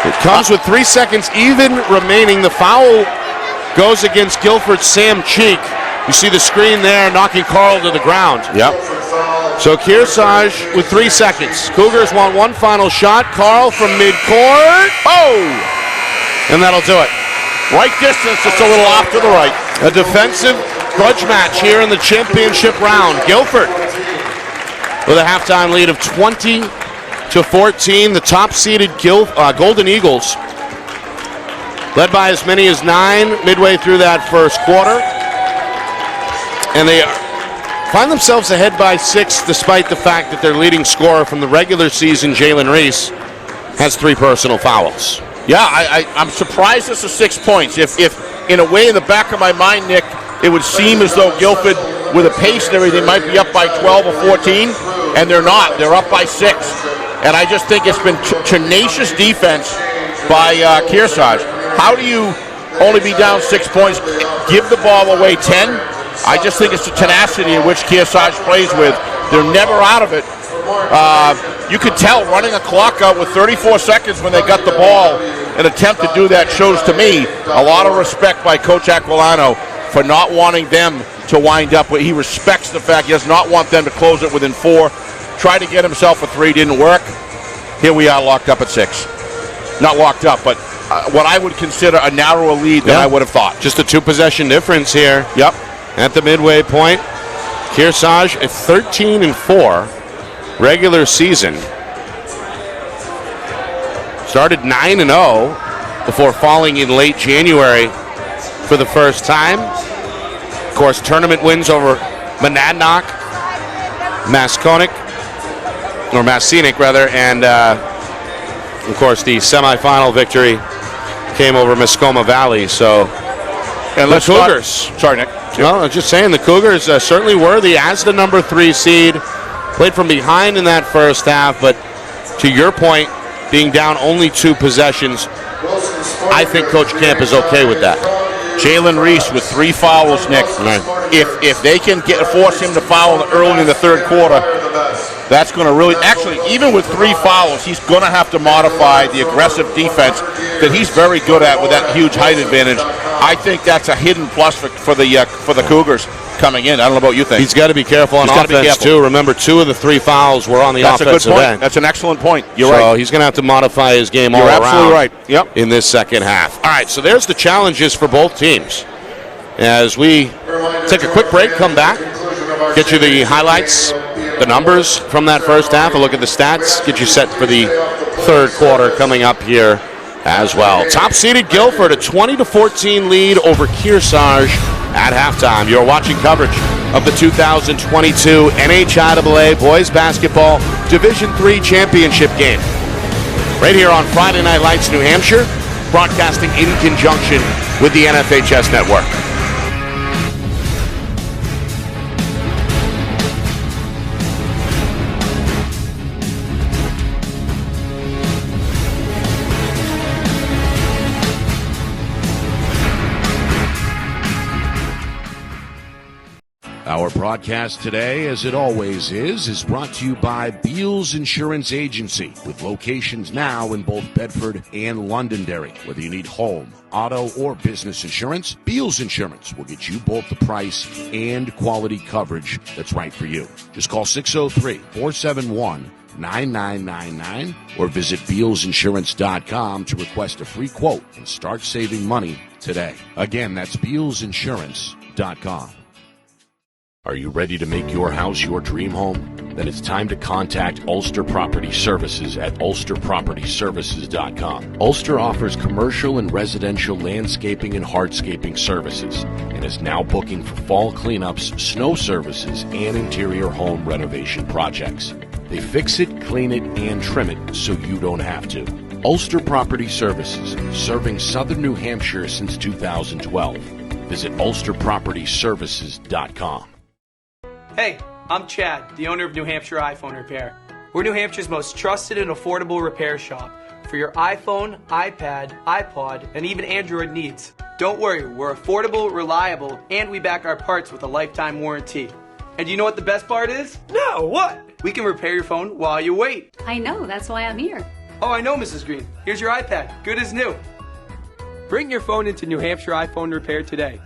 It comes with 3 seconds even remaining. The foul goes against Gilford's Sam Cheek. You see the screen there knocking Carl to the ground. Yep. So Kearsarge with 3 seconds. Cougars want one final shot. Carl from midcourt. Oh! And that'll do it. Right distance, just a little off to the right. A defensive grudge match here in the championship round. Gilford with a halftime lead of 20-14. The top-seeded Golden Eagles led by as many as 9 midway through that first quarter. And they find themselves ahead by 6 despite the fact that their leading scorer from the regular season, Jalen Reese, has 3 personal fouls. Yeah, I'm surprised this is 6 points. If in a way in the back of my mind, Nick, it would seem as though Gilford, with a pace and everything, might be up by 12 or 14, and they're not. They're up by 6. And I just think it's been tenacious defense by Kearsarge. How do you only be down 6 points, give the ball away 10? I just think it's the tenacity in which Kearsarge plays with. They're never out of it. You could tell running a clock out with 34 seconds when they got the ball. An attempt to do that shows to me a lot of respect by Coach Aquilano for not wanting them to wind up. He respects the fact he does not want them to close it within 4. Tried to get himself a 3, didn't work. Here we are locked up at 6. Not locked up, but what I would consider a narrower lead than I would have thought. Just a 2-possession difference here. Yep. At the midway point, Kearsarge at 13-4 regular season. Started 9-0 before falling in late January for the first time. Of course, tournament wins over Monadnock, Masconic, or Mascenic rather, and of course the semifinal victory came over Mascoma Valley. So, and the Cougars. Sorry, Nick. No, I'm just saying the Cougars certainly worthy as the number 3 seed. Played from behind in that first half, but to your point, being down only 2 possessions, I think Coach Camp is okay with that. Jalen Reese with 3 fouls, Nick. Right. If they can force him to foul early in the third quarter, that's going to really, actually, even with 3 fouls, he's going to have to modify the aggressive defense that he's very good at with that huge height advantage. I think that's a hidden plus for the Cougars coming in. I don't know what you think. He's got to be careful on offense too. Remember, 2 of the 3 fouls were on the offensive end. That's an excellent point. You're right. So he's going to have to modify his game all around. You're absolutely right. Yep. In this second half. All right, so there's the challenges for both teams. As we take a quick break, come back, get you the highlights, the numbers from that first half, a look at the stats, get you set for the third quarter coming up here as well. Top-seeded Gilford, a 20-14 lead over Kearsarge at halftime. You're watching coverage of the 2022 NHIAA Boys Basketball Division III Championship game. Right here on Friday Night Lights, New Hampshire, broadcasting in conjunction with the NFHS Network. Our broadcast today, as it always is brought to you by Beals Insurance Agency, with locations now in both Bedford and Londonderry. Whether you need home, auto, or business insurance, Beals Insurance will get you both the price and quality coverage that's right for you. Just call 603-471-9999 or visit BealsInsurance.com to request a free quote and start saving money today. Again, that's BealsInsurance.com. Are you ready to make your house your dream home? Then it's time to contact Ulster Property Services at ulsterpropertyservices.com. Ulster offers commercial and residential landscaping and hardscaping services and is now booking for fall cleanups, snow services, and interior home renovation projects. They fix it, clean it, and trim it so you don't have to. Ulster Property Services, serving southern New Hampshire since 2012. Visit ulsterpropertyservices.com. Hey, I'm Chad, the owner of New Hampshire iPhone Repair. We're New Hampshire's most trusted and affordable repair shop for your iPhone, iPad, iPod, and even Android needs. Don't worry, we're affordable, reliable, and we back our parts with a lifetime warranty. And you know what the best part is? No, what? We can repair your phone while you wait. I know, that's why I'm here. Oh, I know, Mrs. Green. Here's your iPad, good as new. Bring your phone into New Hampshire iPhone Repair today.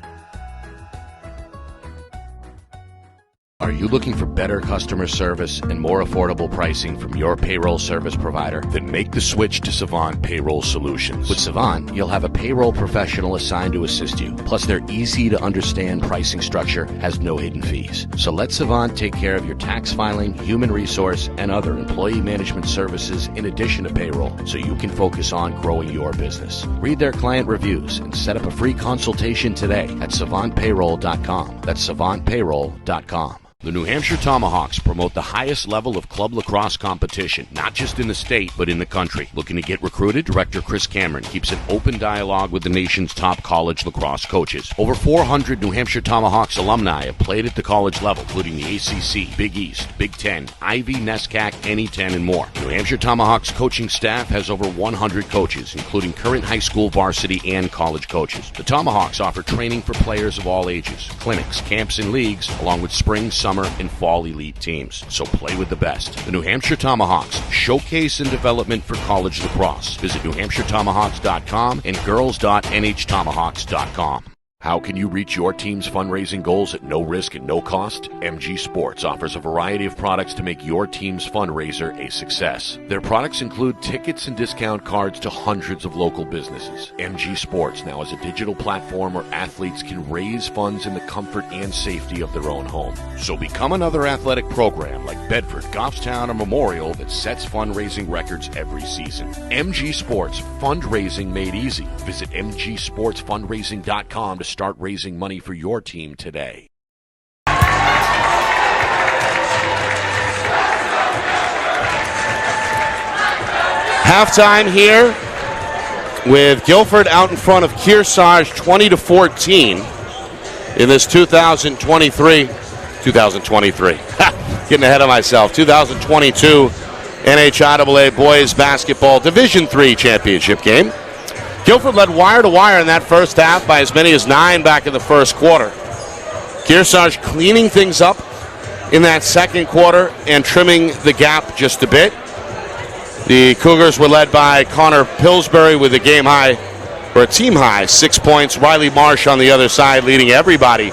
Are you looking for better customer service and more affordable pricing from your payroll service provider? Then make the switch to Savant Payroll Solutions. With Savant, you'll have a payroll professional assigned to assist you. Plus, their easy-to-understand pricing structure has no hidden fees. So let Savant take care of your tax filing, human resource, and other employee management services in addition to payroll, so you can focus on growing your business. Read their client reviews and set up a free consultation today at savantpayroll.com. That's savantpayroll.com. The New Hampshire Tomahawks promote the highest level of club lacrosse competition, not just in the state, but in the country. Looking to get recruited? Director Chris Cameron keeps an open dialogue with the nation's top college lacrosse coaches. Over 400 New Hampshire Tomahawks alumni have played at the college level, including the ACC, Big East, Big Ten, Ivy, NESCAC, NE10, and more. New Hampshire Tomahawks coaching staff has over 100 coaches, including current high school varsity and college coaches. The Tomahawks offer training for players of all ages, clinics, camps, and leagues, along with spring, summer, and fall elite teams. So play with the best. The New Hampshire Tomahawks, showcase and development for college lacrosse. Visit NewHampshireTomahawks.com and girls.nhtomahawks.com. How can you reach your team's fundraising goals at no risk and no cost? MG Sports offers a variety of products to make your team's fundraiser a success. Their products include tickets and discount cards to hundreds of local businesses. MG Sports now has a digital platform where athletes can raise funds in the comfort and safety of their own home. So become another athletic program like Bedford, Goffstown, or Memorial that sets fundraising records every season. MG Sports, fundraising made easy. Visit mgsportsfundraising.com to start raising money for your team today. Halftime here with Gilford out in front of Kearsarge 20-14 in this 2023. Getting ahead of myself. 2022 NHIAA Boys Basketball Division III Championship game. Gilford led wire to wire in that first half by as many as 9 back in the first quarter. Kearsarge cleaning things up in that second quarter and trimming the gap just a bit. The Cougars were led by Connor Pillsbury with a team high 6 points. Riley Marsh on the other side leading everybody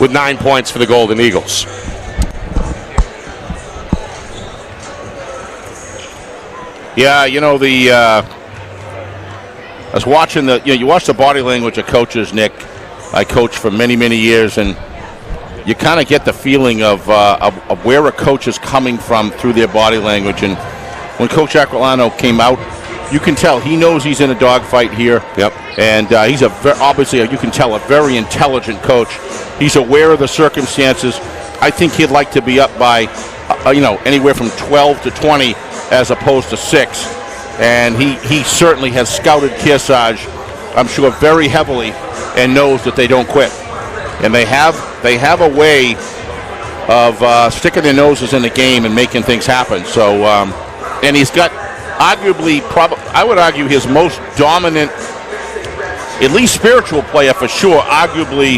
with 9 points for the Golden Eagles. Yeah, I was watching you watch the body language of coaches, Nick. I coached for many, many years, and you kind of get the feeling of where a coach is coming from through their body language. And when Coach Aquilano came out You can tell he knows he's in a dogfight here. Yep. And he's obviously, you can tell, a very intelligent coach. He's aware of the circumstances. I think he'd like to be up by, anywhere from 12 to 20 as opposed to 6. And he certainly has scouted Kearsarge, I'm sure, very heavily, and knows that they don't quit. And they have a way of sticking their noses in the game and making things happen. So, and he's got arguably, I would argue, his most dominant, at least spiritual player for sure, arguably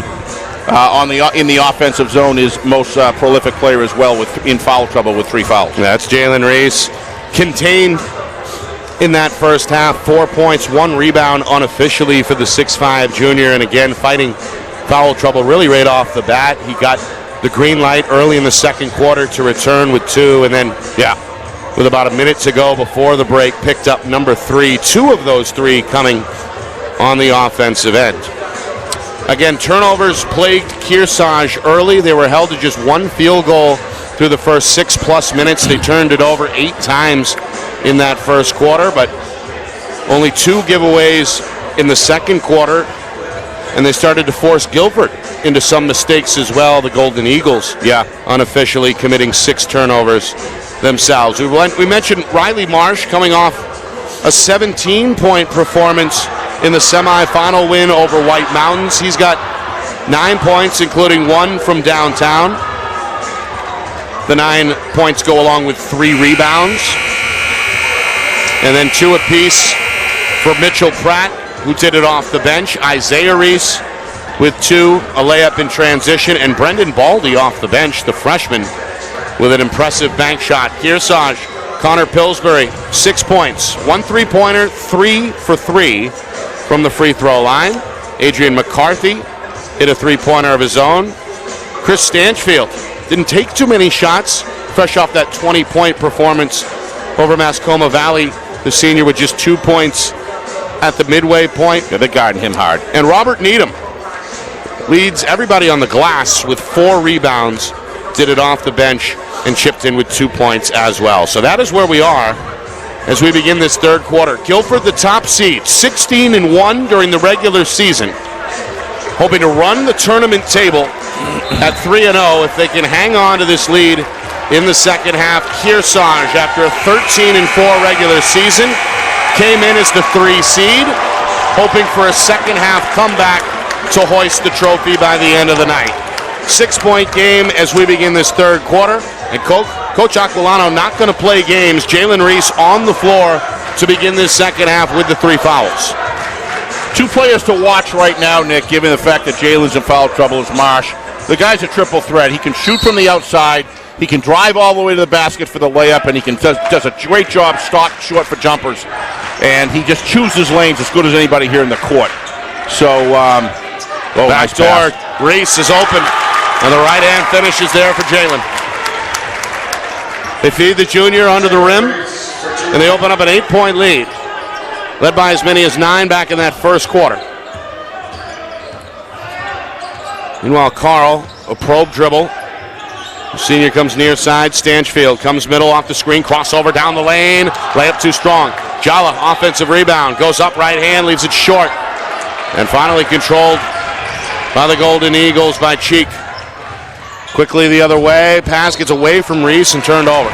in the offensive zone, is most prolific player as well in foul trouble with 3 fouls. That's Jalen Reese, contained in that first half, 4 points, 1 rebound unofficially for the 6'5 junior, and again fighting foul trouble really right off the bat. He got the green light early in the second quarter to return with 2, and then with about a minute to go before the break, picked up number 3, 2 of those 3 coming on the offensive end. Again, turnovers plagued Kearsarge early. They were held to just 1 field goal through the first 6+ minutes. They turned it over 8 times in that first quarter, but only 2 giveaways in the second quarter, and they started to force Gilford into some mistakes as well. The Golden Eagles, unofficially committing 6 turnovers themselves. We mentioned Riley Marsh coming off a 17-point performance in the semifinal win over White Mountains. He's got 9 points, including 1 from downtown. The 9 points go along with 3 rebounds. And then 2 apiece for Mitchell Pratt, who did it off the bench. Isaiah Reese with 2, a layup in transition. And Brendan Baldy off the bench, the freshman, with an impressive bank shot. Kearsarge, Connor Pillsbury, 6 points. 1 3-pointer, 3 for 3 from the free throw line. Adrian McCarthy hit a 3-pointer of his own. Chris Stanchfield didn't take too many shots, fresh off that 20-point performance over Mascoma Valley. The senior with just 2 points at the midway point. They're guarding him hard. And Robert Needham leads everybody on the glass with 4 rebounds, did it off the bench, and chipped in with 2 points as well. So that is where we are as we begin this third quarter. Gilford, the top seed, 16-1 during the regular season, hoping to run the tournament table at 3-0 if they can hang on to this lead in the second half. Kearsarge, after a 13-4 regular season, came in as the 3 seed, hoping for a second half comeback to hoist the trophy by the end of the night. 6-point game as we begin this third quarter. And Coach Aquilano not going to play games. Jalen Reese on the floor to begin this second half with the 3 fouls. 2 players to watch right now, Nick, given the fact that Jalen's in foul trouble, is Marsh. The guy's a triple threat. He can shoot from the outside. He can drive all the way to the basket for the layup, and he does a great job stock short for jumpers. And he just chooses lanes as good as anybody here in the court. So, back door, Reese is open, and the right hand finishes there for Jalen. They feed the junior under the rim, and they open up an 8-point lead, led by as many as 9 back in that first quarter. Meanwhile, Carl, a probe dribble. The senior comes near side. Stanchfield comes middle off the screen. Crossover down the lane. Layup too strong. Jala, offensive rebound. Goes up right hand, leaves it short. And finally controlled by the Golden Eagles by Cheek. Quickly the other way. Pass gets away from Reese and turned over.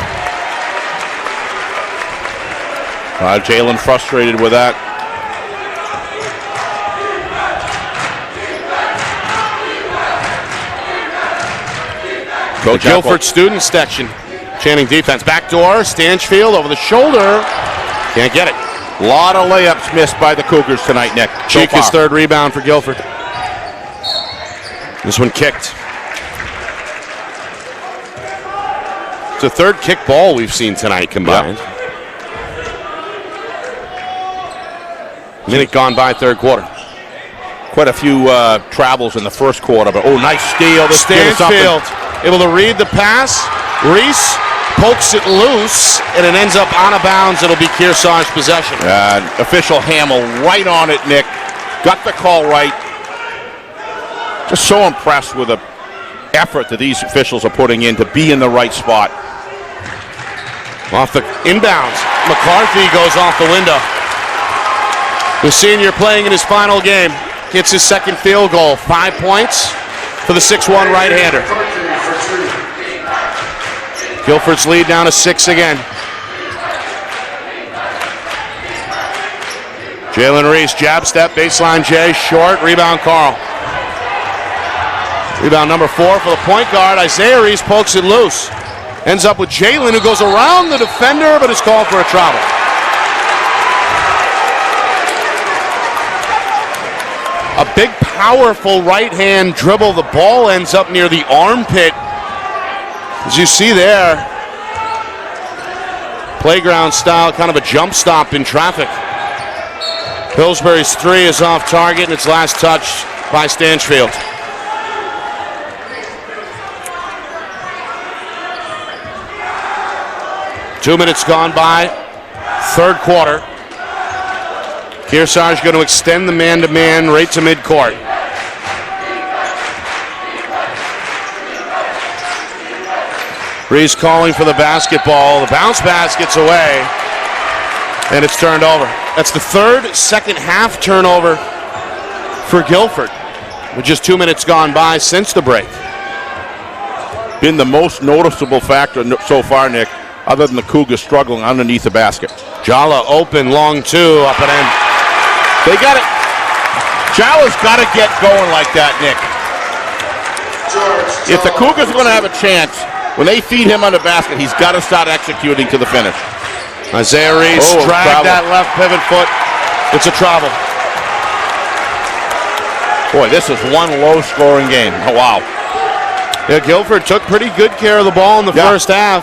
Jalen frustrated with that. The Gilford student section chanting defense. Backdoor, Stanchfield over the shoulder. Can't get it. A lot of layups missed by the Cougars tonight, Nick. Cheek, his 3rd rebound for Gilford. This one kicked. It's the 3rd kick ball we've seen tonight combined. Yep. Minute gone by, third quarter. Quite a few travels in the first quarter, but nice steal. Stanchfield able to read the pass. Reese pokes it loose, and it ends up out of bounds. It'll be Kearsarge possession. Official Hamill right on it, Nick. Got the call right. Just so impressed with the effort that these officials are putting in to be in the right spot. Off the inbounds, McCarthy goes off the window. The senior playing in his final game gets his second field goal. 5 points for the 6'1 right-hander. Gilford's lead down to 6 again. Jalen Reese, jab step, baseline J, short, rebound Carl. Rebound number 4 for the point guard. Isaiah Reese pokes it loose. Ends up with Jalen, who goes around the defender, but is called for a travel. A big, powerful right-hand dribble. The ball ends up near the armpit. As you see there, playground style, kind of a jump stop in traffic. Pillsbury's 3 is off target, and it's last touched by Stanchfield. Two minutes gone by, third quarter. Kearsarge going to extend the man-to-man right to midcourt. Reese calling for the basketball. The bounce pass gets away, and it's turned over. That's the third second half turnover for Gilford, with just 2 minutes gone by since the break. Been the most noticeable factor so far, Nick, other than the Cougars struggling underneath the basket. Jala open, long 2, up and in. They got it. Jala's got to get going like that, Nick. If the Cougars are going to have a chance, when they feed him on the basket, he's got to start executing to the finish. Isaiah Reese dragged that left pivot foot. It's a travel. Boy, this is one low-scoring game. Oh, wow. Yeah, Gilford took pretty good care of the ball in the first half.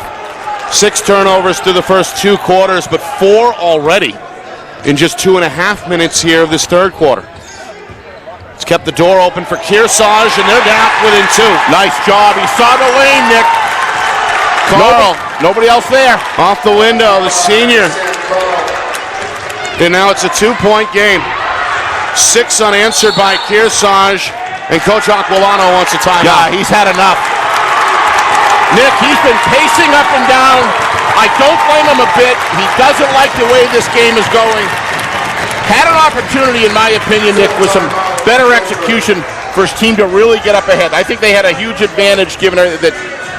6 turnovers through the first 2 quarters, but 4 already in just 2.5 minutes here of this third quarter. It's kept the door open for Kearsarge, and they're down within 2. Nice job. He saw the lane, Nick. Carl. Nobody else there. Off the window, the senior. And now it's a 2-point game. 6 unanswered by Kearsarge, and Coach Aquilano wants a timeout. Yeah, he's had enough. Nick, he's been pacing up and down. I don't blame him a bit. He doesn't like the way this game is going. Had an opportunity, in my opinion, Nick, with some better execution for his team to really get up ahead. I think they had a huge advantage given that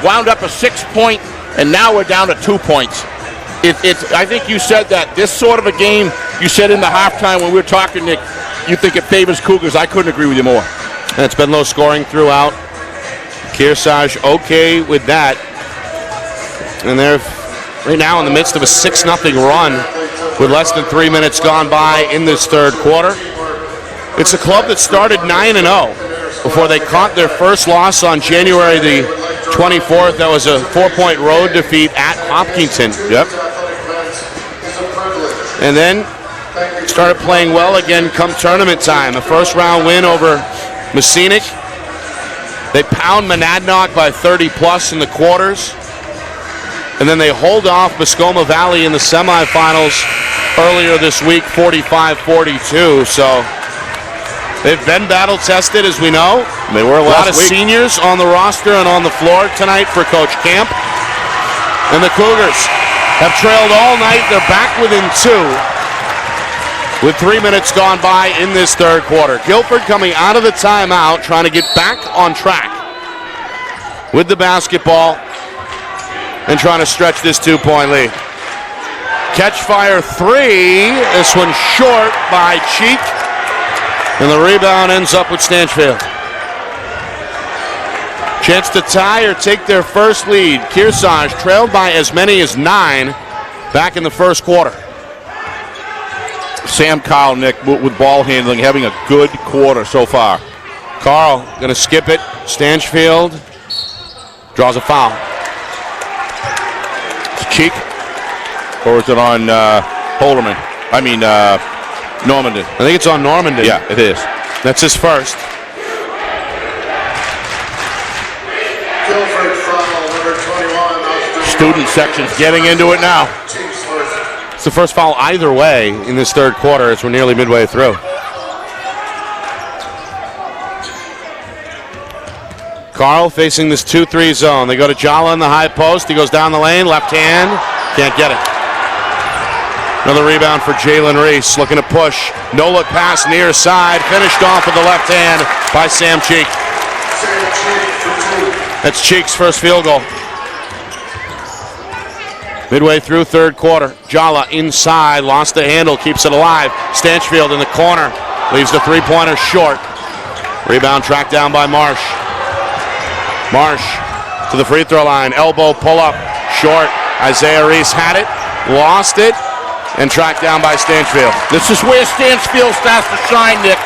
wound up a 6-point, and now we're down to 2 points. I think you said that this sort of a game, you said in the halftime when we were talking, Nick, you think it favors Cougars. I couldn't agree with you more. And it's been low scoring throughout. Kearsarge okay with that. And they're right now in the midst of a 6-0 run with less than 3 minutes gone by in this third quarter. It's a club that started 9-0 before they caught their first loss on January the 24th. That was a 4-point road defeat at Hopkinton. Yep. And then started playing well again come tournament time. A first-round win over Messinic. They pound Monadnock by 30-plus in the quarters. And then they hold off Mascoma Valley in the semifinals earlier this week, 45-42. So they've been battle-tested, as we know. They were a lot of last week. seniors on the roster and on the floor tonight for Coach Camp. And the Cougars have trailed all night. They're back within 2 with 3 minutes gone by in this third quarter. Gilford coming out of the timeout, trying to get back on track with the basketball and trying to stretch this 2-point lead. Catch fire 3. This one short by Cheek. And the rebound ends up with Stanchfield. Chance to tie or take their first lead. Kearsarge trailed by as many as 9 back in the first quarter. Sam Kyle, Nick, with ball handling, having a good quarter so far. Carl going to skip it. Stanchfield draws a foul. It's Cheek, or is it on Holderman? I mean, Normandin. I think it's on Normandin. Yeah, it is. That's his first. Gilford foul, number 21. Student section's getting into it now. It's the first foul either way in this third quarter as we're nearly midway through. Carl facing this 2-3 zone. They go to Jala in the high post. He goes down the lane, left hand. Can't get it. Another rebound for Jalen Reese, looking to push. No-look pass near side, finished off with the left hand by Sam Cheek. That's Cheek's first field goal. Midway through third quarter, Jala inside, lost the handle, keeps it alive. Stanchfield in the corner, leaves the three-pointer short. Rebound tracked down by Marsh. Marsh to the free throw line, elbow pull-up, short. Isaiah Reese had it, lost it, and tracked down by Stanchfield. This is where Stanchfield starts to shine, Nick.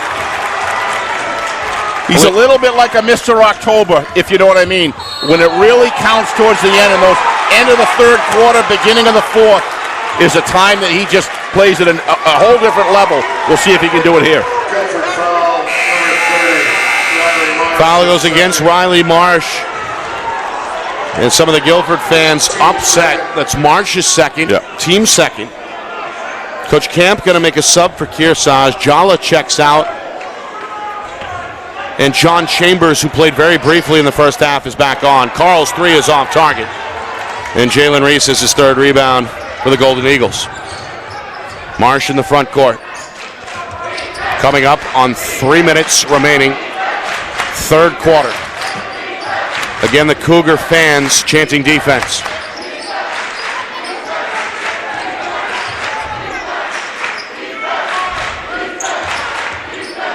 He's a little bit like a Mr. October, if you know what I mean. When it really counts towards the end, and those end of the third quarter, beginning of the fourth, is a time that he just plays at a whole different level. We'll see if he can do it here. Foul goes against Riley Marsh. And some of the Gilford fans upset. That's Marsh's second, team second. Coach Camp going to make a sub for Kearsarge. Jala checks out. And John Chambers, who played very briefly in the first half, is back on. Carl's three is off target. And Jalen Reese is his third rebound for the Golden Eagles. Marsh in the front court. Coming up on 3 minutes remaining. Third quarter. Again, the Cougar fans chanting defense.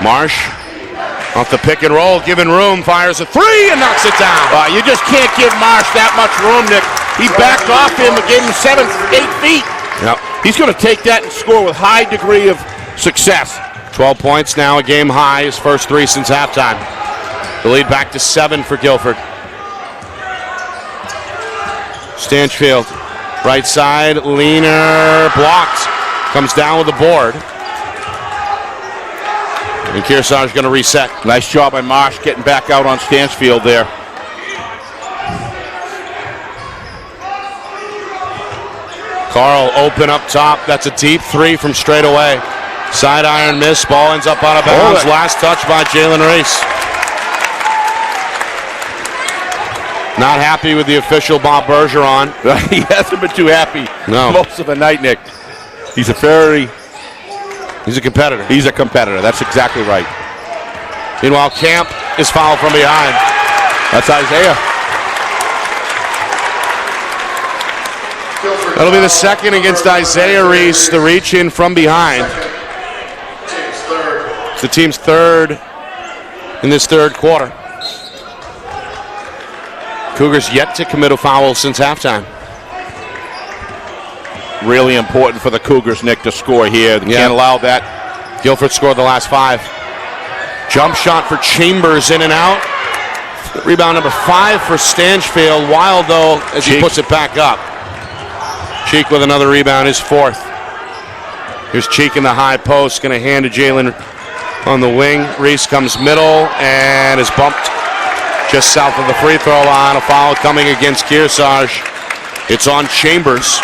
Marsh off the pick and roll, giving room, fires a three and knocks it down. You just can't give Marsh that much room, Nick. He backed off him and gave him 7, 8 feet. Yep. He's going to take that and score with high degree of success. 12 points now, a game high, his first three since halftime. The lead back to 7 for Gilford. Stanchfield, right side, leaner, blocked. Comes down with the board. And Kearsarge going to reset. Nice job by Marsh getting back out on Stanchfield there. Carl open up top. That's a deep three from straight away. Side iron miss. Ball ends up out of bounds. Last touch by Jalen Reese. Not happy with the official, Bob Bergeron. He hasn't been too happy most of the night, Nick. He's a competitor. He's a competitor. That's exactly right. Meanwhile, Camp is fouled from behind. That's Isaiah. That'll be the second against Isaiah Reese, the reach in from behind. It's the team's third in this third quarter. Cougars yet to commit a foul since halftime. Really important for the Cougars, Nick, to score here. They can't allow that. Gilford scored the last 5. Jump shot for Chambers, in and out. Rebound number 5 for Stanchfield. Wild, though, as he puts it back up. Cheek with another rebound, his 4th. Here's Cheek in the high post, going to hand to Jalen on the wing. Reese comes middle and is bumped just south of the free throw line. A foul coming against Kearsarge. It's on Chambers.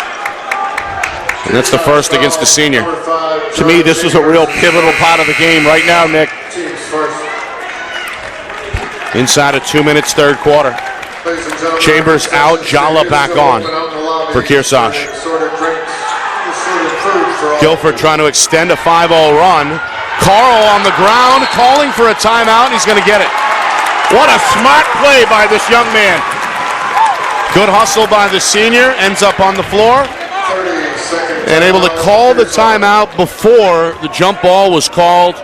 And that's the first against the senior. To me, this is a real pivotal part of the game right now, Nick. Inside of 2 minutes, third quarter. Chambers out, Jala back on for Kearsarge. Gilford trying to extend a 5-0 run. Carl on the ground, calling for a timeout, and he's going to get it. What a smart play by this young man. Good hustle by the senior, ends up on the floor, and able to call the timeout before the jump ball was called.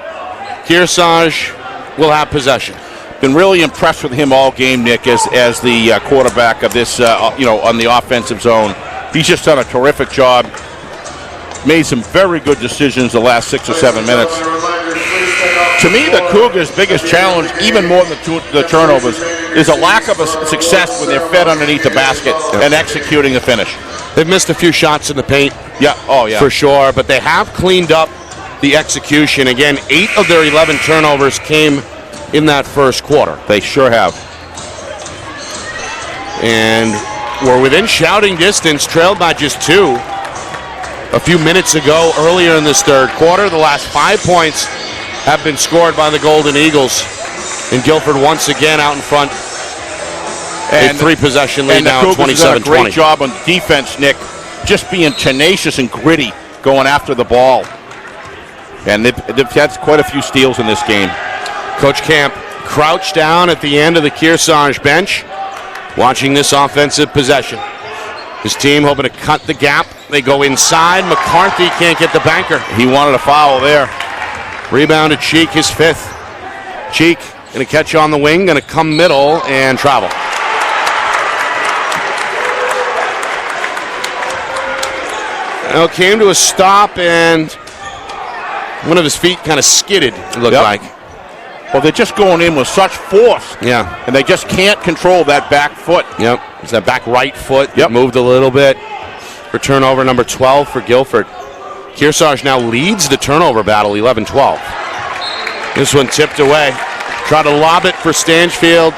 Kearsarge will have possession. Been really impressed with him all game, Nick, as the quarterback of this, on the offensive zone. He's just done a terrific job. Made some very good decisions the last 6 or 7 minutes. To me, the Cougars' biggest challenge, even more than the turnovers, is a lack of success when they're fed underneath the basket and executing the finish. They've missed a few shots in the paint. For sure, but they have cleaned up the execution. Again, 8 of their 11 turnovers came in that first quarter. They sure have. And we're within shouting distance, trailed by just 2 a few minutes ago earlier in this third quarter. The last 5 points have been scored by the Golden Eagles. And Gilford once again out in front. A 3-possession lead now at 27-20. Great job on defense, Nick. Just being tenacious and gritty going after the ball. And they've had quite a few steals in this game. Coach Camp crouched down at the end of the Kearsarge bench, watching this offensive possession. His team hoping to cut the gap. They go inside. McCarthy can't get the banker. He wanted a foul there. Rebound to Cheek, his fifth. Cheek going to catch on the wing, going to come middle and travel. Well, came to a stop and one of his feet kind of skidded, it looked like. Well, they're just going in with such force. Yeah. And they just can't control that back foot. Yep. It's that back right foot. Yep. Moved a little bit. For turnover number 12 for Gilford. Kearsarge now leads the turnover battle 11-12. This one tipped away. Try to lob it for Stanchfield.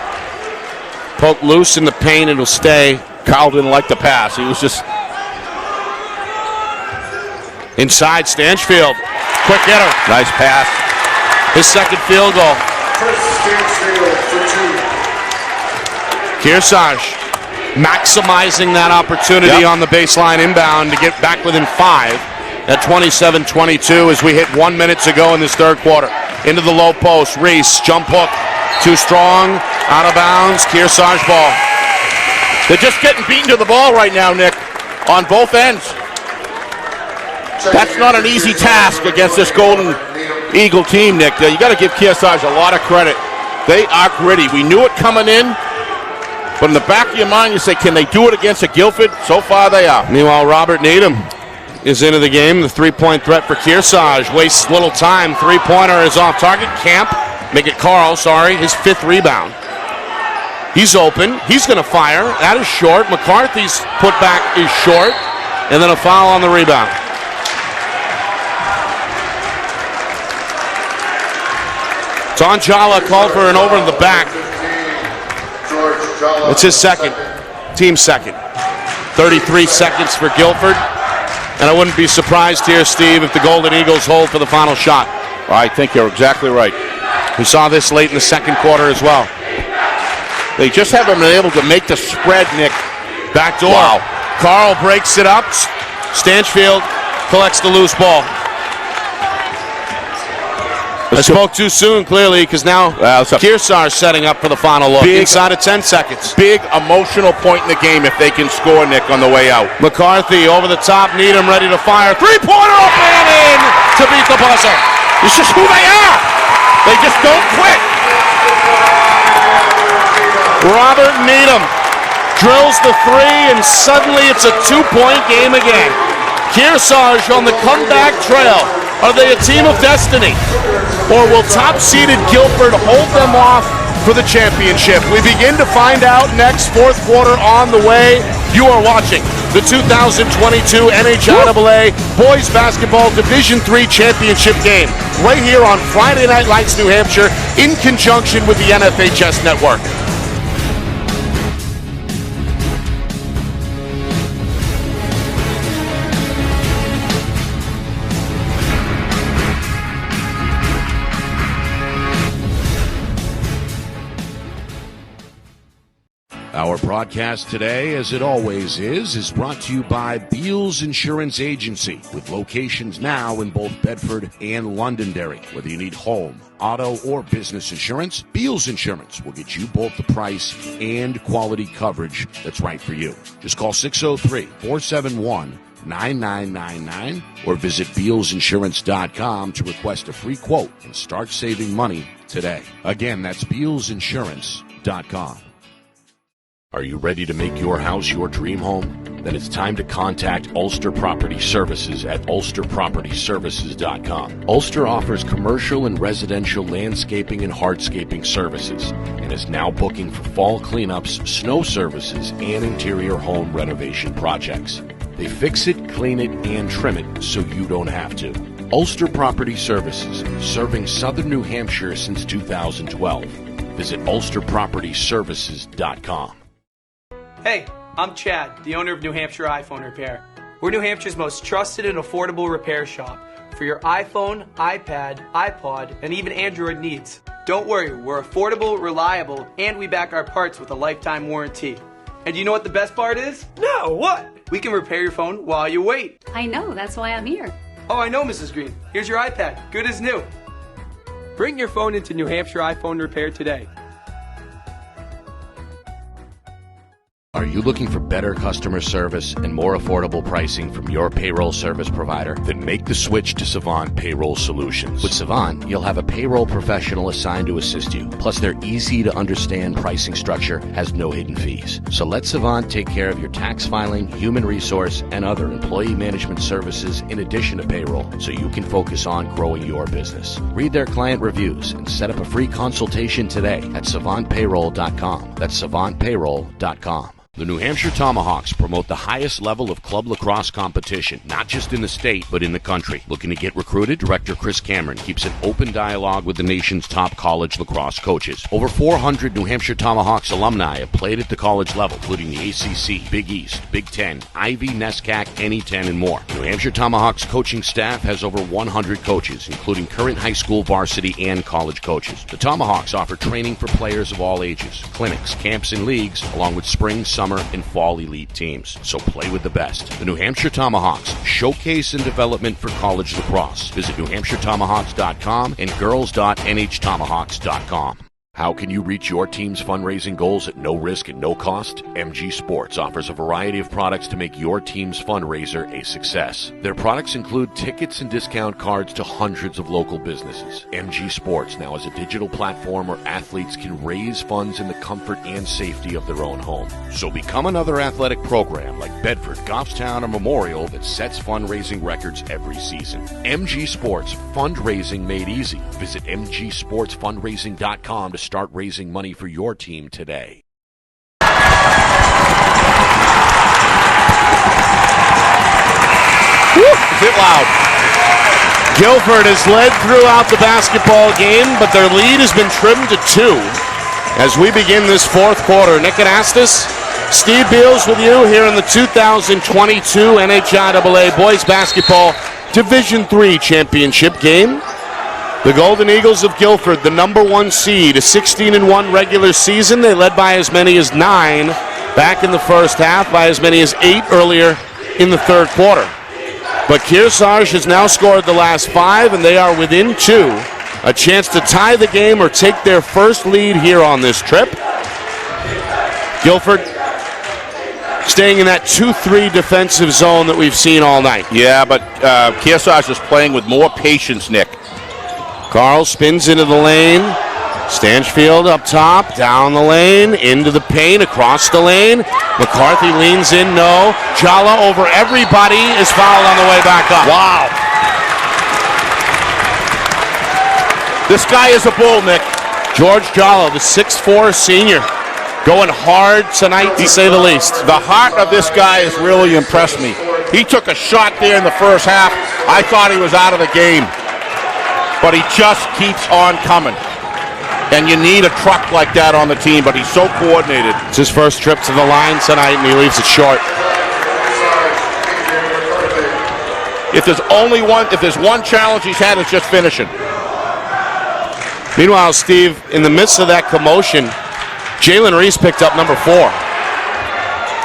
Poke loose in the paint. It'll stay. Kyle didn't like the pass. He was just inside. Stanchfield. Quick hitter. Nice pass. His second field goal. Kearsarge maximizing that opportunity on the baseline inbound to get back within 5 at 27-22 as we hit 1 minute to go in this third quarter. Into the low post. Reese, jump hook. Too strong. Out of bounds. Kearsarge ball. They're just getting beaten to the ball right now, Nick, on both ends. That's not an easy task against this Golden Eagle team, Nick. You got to give Kearsarge a lot of credit. They are gritty. We knew it coming in, but in the back of your mind, you say, can they do it against a Gilford? So far, they are. Meanwhile, Robert Needham is into the game. The three-point threat for Kearsarge. Wastes little time. Three-pointer is off target. Carl, his fifth rebound. He's open. He's going to fire. That is short. McCarthy's putback is short. And then a foul on the rebound. Don Jala called for an over in the back. It's his second. Team second. 33 seconds for Gilford. And I wouldn't be surprised here, Steve, if the Golden Eagles hold for the final shot. I think you're exactly right. We saw this late in the second quarter as well. They just haven't been able to make the spread, Nick. Back door. Wow. Carl breaks it up. Stanchfield collects the loose ball. I spoke too soon, clearly, because now Kearsarge setting up for the final look. Inside of 10 seconds. Big emotional point in the game if they can score, Nick, on the way out. McCarthy over the top. Needham ready to fire. Three-pointer up and in to beat the buzzer. This is who they are. They just don't quit. Robert Needham drills the three, and suddenly it's a two-point game again. Kearsarge on the comeback trail. Are they a team of destiny? Or will top-seeded Gilford hold them off for the championship? We begin to find out next. Fourth quarter on the way. You are watching the 2022 NHIAA Boys Basketball Division III Championship game right here on Friday Night Lights, New Hampshire, in conjunction with the NFHS Network. Our broadcast today, as it always is brought to you by Beals Insurance Agency, with locations now in both Bedford and Londonderry. Whether you need home, auto, or business insurance, Beals Insurance will get you both the price and quality coverage that's right for you. Just call 603-471-9999 or visit BealsInsurance.com to request a free quote and start saving money today. Again, that's BealsInsurance.com. Are you ready to make your house your dream home? Then it's time to contact Ulster Property Services at ulsterpropertyservices.com. Ulster offers commercial and residential landscaping and hardscaping services and is now booking for fall cleanups, snow services, and interior home renovation projects. They fix it, clean it, and trim it so you don't have to. Ulster Property Services, serving southern New Hampshire since 2012. Visit ulsterpropertyservices.com. Hey, I'm Chad, the owner of New Hampshire iPhone Repair. We're New Hampshire's most trusted and affordable repair shop for your iPhone, iPad, iPod, and even Android needs. Don't worry, we're affordable, reliable, and we back our parts with a lifetime warranty. And you know what the best part is? No, what? We can repair your phone while you wait. I know, that's why I'm here. Oh, I know, Mrs. Green. Here's your iPad. Good as new. Bring your phone into New Hampshire iPhone Repair today. Are you looking for better customer service and more affordable pricing from your payroll service provider? Then make the switch to Savant Payroll Solutions. With Savant, you'll have a payroll professional assigned to assist you. Plus, their easy-to-understand pricing structure has no hidden fees. So let Savant take care of your tax filing, human resource, and other employee management services in addition to payroll, so you can focus on growing your business. Read their client reviews and set up a free consultation today at savantpayroll.com. That's savantpayroll.com. The New Hampshire Tomahawks promote the highest level of club lacrosse competition, not just in the state, but in the country. Looking to get recruited? Director Chris Cameron keeps an open dialogue with the nation's top college lacrosse coaches. Over 400 New Hampshire Tomahawks alumni have played at the college level, including the ACC, Big East, Big Ten, Ivy, NESCAC, NE10, and more. The New Hampshire Tomahawks coaching staff has over 100 coaches, including current high school varsity and college coaches. The Tomahawks offer training for players of all ages, clinics, camps, and leagues, along with spring, summer, and fall elite teams. So play with the best. The New Hampshire Tomahawks, showcase and development for college lacrosse. Visit newhampshiretomahawks.com and girls.nhtomahawks.com. How can you reach your team's fundraising goals at no risk and no cost? MG Sports offers a variety of products to make your team's fundraiser a success. Their products include tickets and discount cards to hundreds of local businesses. MG Sports now has a digital platform where athletes can raise funds in the comfort and safety of their own home. So become another athletic program like Bedford, Goffstown, or Memorial that sets fundraising records every season. MG Sports, fundraising made easy. Visit mgsportsfundraising.com to start raising money for your team today. Is it loud? Gilford has led throughout the basketball game, but their lead has been trimmed to 2 as we begin this fourth quarter. Nick Anastas, Steve Beals with you here in the 2022 NHIAA Boys Basketball Division III Championship game. The Golden Eagles of Gilford, the number 1 seed, a 16-1 regular season. They led by as many as 9 back in the first half, by as many as 8 earlier in the third quarter. But Kearsarge has now scored the last 5, and they are within 2. A chance to tie the game or take their first lead here on this trip. Gilford staying in that 2-3 defensive zone that we've seen all night. Yeah, but Kearsarge is playing with more patience, Nick. Carl spins into the lane. Stanchfield up top, down the lane, into the paint, across the lane. McCarthy leans in, no. Jala over everybody, is fouled on the way back up. Wow. This guy is a bull, Nick. George Jala, the 6'4 senior, going hard tonight, to say the least. The heart of this guy has really impressed me. He took a shot there in the first half. I thought he was out of the game. But he just keeps on coming. And you need a truck like that on the team, but he's so coordinated. It's his first trip to the line tonight, and he leaves it short. If there's one challenge he's had, it's just finishing. Meanwhile, Steve, in the midst of that commotion, Jalen Reese picked up number 4.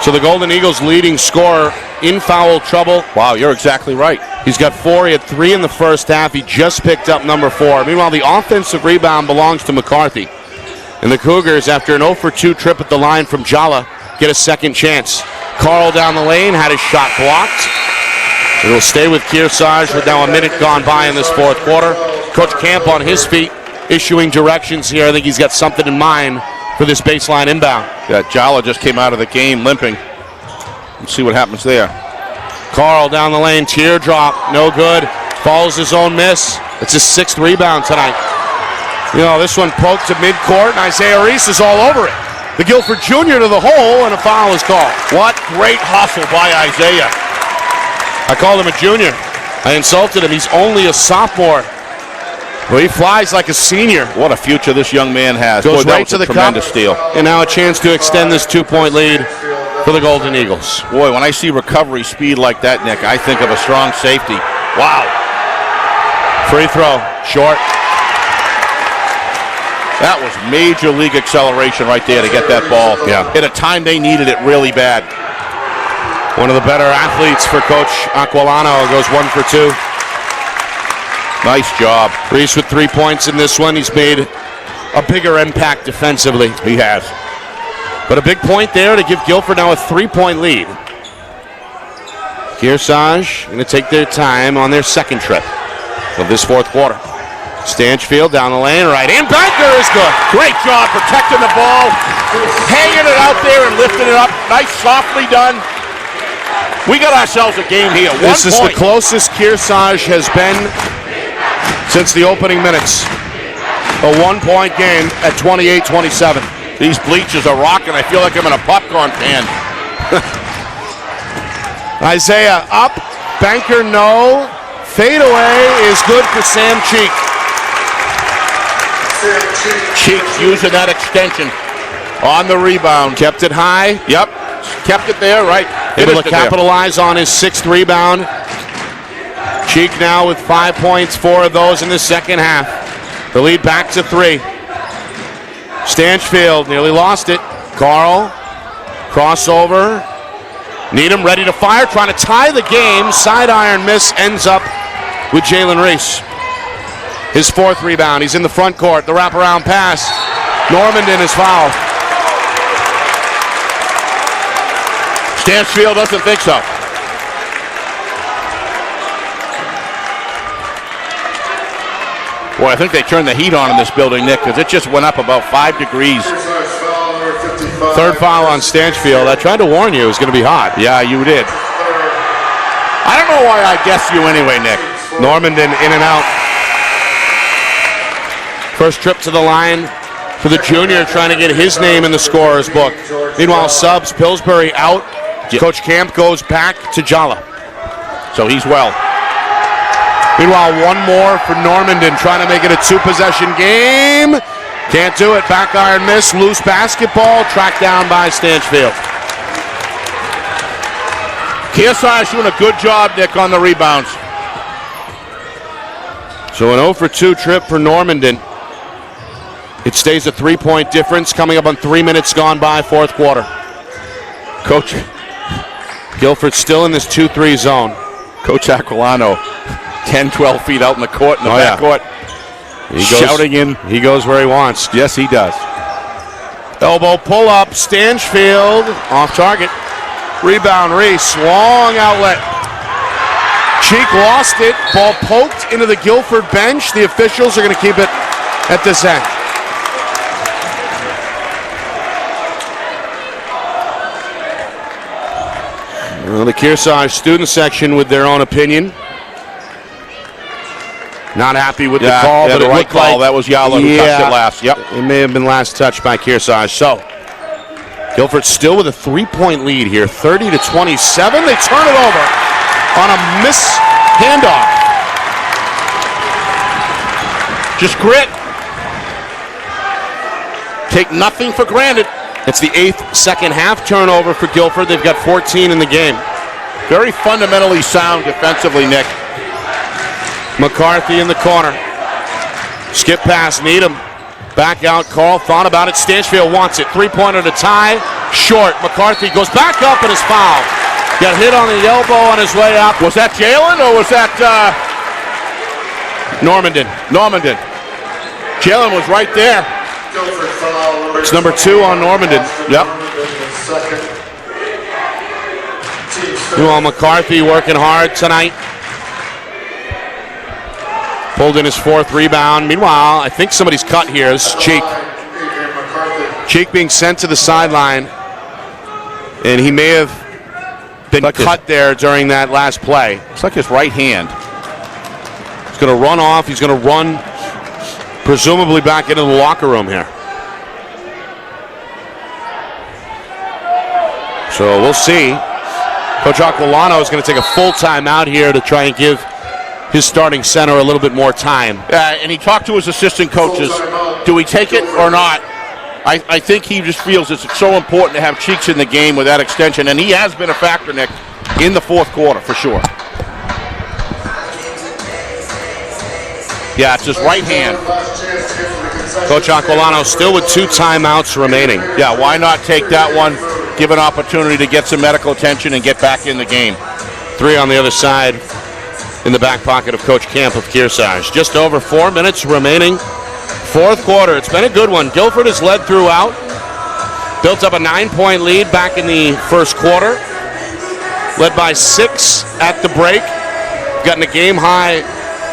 So the Golden Eagles' leading scorer in foul trouble. Wow, you're exactly right. He's got 4. He had 3 in the first half. He just picked up number 4. Meanwhile, the offensive rebound belongs to McCarthy. And the Cougars, after an 0-for-2 trip at the line from Jala, get a second chance. Carl down the lane, had his shot blocked. It will stay with Kearsarge with now a minute gone by in this fourth quarter. Coach Camp on his feet, issuing directions here. I think he's got something in mind for this baseline inbound. Yeah, Jala just came out of the game limping. Let's see what happens there. Carl down the lane, teardrop, no good. Follows his own miss. It's his 6th rebound tonight. You know, this one poked to midcourt, and Isaiah Reese is all over it. The Gilford Jr. to the hole, and a foul is called. What great hustle by Isaiah. I called him a junior. I insulted him. He's only a sophomore. Well, he flies like a senior. What a future this young man has. Goes Boy, right to the tremendous cup, steal. And now a chance to extend this 2-point lead for the Golden Eagles. Boy, when I see recovery speed like that, Nick, I think of a strong safety. Wow. Free throw, short. That was major league acceleration right there to get that ball. Yeah. At a time they needed it really bad. One of the better athletes for Coach Aquilano goes 1 for 2. Nice job. Reese with 3 points in this one. He's made a bigger impact defensively. He has. But a big point there to give Gilford now a 3-point lead. Kearsarge going to take their time on their second trip of this fourth quarter. Stanchfield down the lane, right in. Banker is good. Great job protecting the ball, hanging it out there and lifting it up. Nice, softly done. We got ourselves a game here. This is the closest Kearsarge has been since the opening minutes. A 1-point game at 28-27. These bleachers are rocking. I feel like I'm in a popcorn pan. Isaiah up, Banker no. Fadeaway is good for Sam Cheek. Cheeks using that extension on the rebound. Kept it high. Yep, kept it there, right. Able to capitalize on his 6th rebound. Cheek now with 5 points, 4 of those in the second half. The lead back to 3. Stanchfield nearly lost it. Carl, crossover. Needham ready to fire, trying to tie the game. Side iron miss, ends up with Jalen Reese. His 4th rebound. He's in the front court. The wraparound pass. Normandin is fouled. Stanchfield doesn't think so. Boy, I think they turned the heat on in this building, Nick, because it just went up about 5 degrees. 3rd foul on Stanchfield. I tried to warn you it was going to be hot. Yeah, you did. I don't know why I guessed you anyway, Nick. Normandin in and out. First trip to the line for the junior, trying to get his name in the scorer's book. Meanwhile, subs, Pillsbury out. Coach Camp goes back to Jala. So he's well. Meanwhile, one more for Normandin, trying to make it a 2-possession game. Can't do it. Back iron miss. Loose basketball. Tracked down by Stanchfield. Kearsarge doing a good job, Nick, on the rebounds. So an 0 for 2 trip for Normandin. It stays a 3-point difference coming up on 3 minutes gone by, fourth quarter. Coach Gilford still in this 2-3 zone. Coach Aquilano, 10, 12 feet out in the court, in the backcourt. Shouting in. He goes where he wants. Yes, he does. Elbow pull up. Stanchfield off target. Rebound Reese. Long outlet. Cheek lost it. Ball poked into the Gilford bench. The officials are going to keep it at this end. Well, the Kearsarge student section with their own opinion. Not happy with the call, but the it right looked call. like That was Yala who touched it last. Yep. It may have been last touched by Kearsarge. So, Gilford still with a 3-point lead here, 30-27. They turn it over on a miss handoff. Just grit. Take nothing for granted. It's the 8th second half turnover for Gilford. They've got 14 in the game. Very fundamentally sound defensively, Nick. McCarthy in the corner. Skip pass, Needham. Back out, Carl thought about it. Stanchfield wants it. 3-pointer to tie. Short. McCarthy goes back up and is fouled. Got hit on the elbow on his way up. Was that Jalen or was that Normandin. Jalen was right there. It's number 2 on Normandin. Yep. Meanwhile, McCarthy working hard tonight. Pulled in his 4th rebound. Meanwhile, I think somebody's cut here. This is Cheek. Cheek being sent to the sideline. And he may have been cut there during that last play. It's like his right hand. He's going to run off. He's going to run presumably back into the locker room here. So we'll see. Coach Aquilano is going to take a full timeout here to try and give his starting center a little bit more time. And he talked to his assistant coaches. Do we take it or not? I think he just feels it's so important to have Cheeks in the game with that extension, and he has been a factor, Nick, in the fourth quarter for sure. Yeah, it's his right hand. Coach Aquilano still with 2 timeouts remaining. Yeah, why not take that one, give an opportunity to get some medical attention and get back in the game. 3 on the other side. in the back pocket of Coach Camp of Kearsarge. Just over 4 minutes remaining. Fourth quarter. It's been a good one. Gilford has led throughout. Built up a 9-point lead back in the first quarter. Led by 6 at the break. Gotten a game high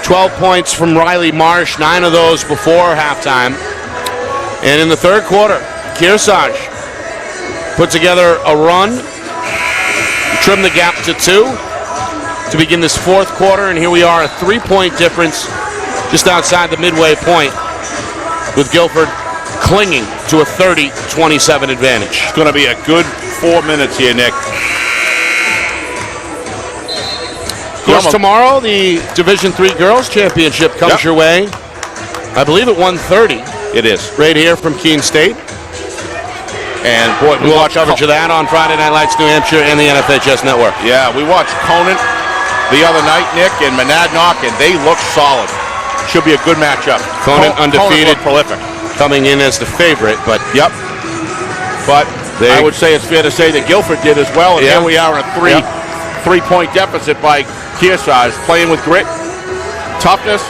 12 points from Riley Marsh, 9 of those before halftime. And in the third quarter, Kearsarge put together a run, trim the gap to 2 to begin this fourth quarter, and here we are, a 3-point difference just outside the midway point, with Gilford clinging to a 30-27 advantage. It's going to be a good 4 minutes here, Nick. Of course, tomorrow the Division III Girls Championship comes your way. I believe at 1:30. It is. Right here from Keene State. And boy, we'll watch coverage of that on Friday Night Lights New Hampshire and the NFHS Network. Yeah, we watched Conant the other night, Nick, and Monadnock, and they look solid. Should be a good matchup. Conant undefeated, prolific, coming in as the favorite, but But I would say it's fair to say that Gilford did as well, and here we are in a three-point deficit by Kearsarge, playing with grit, toughness.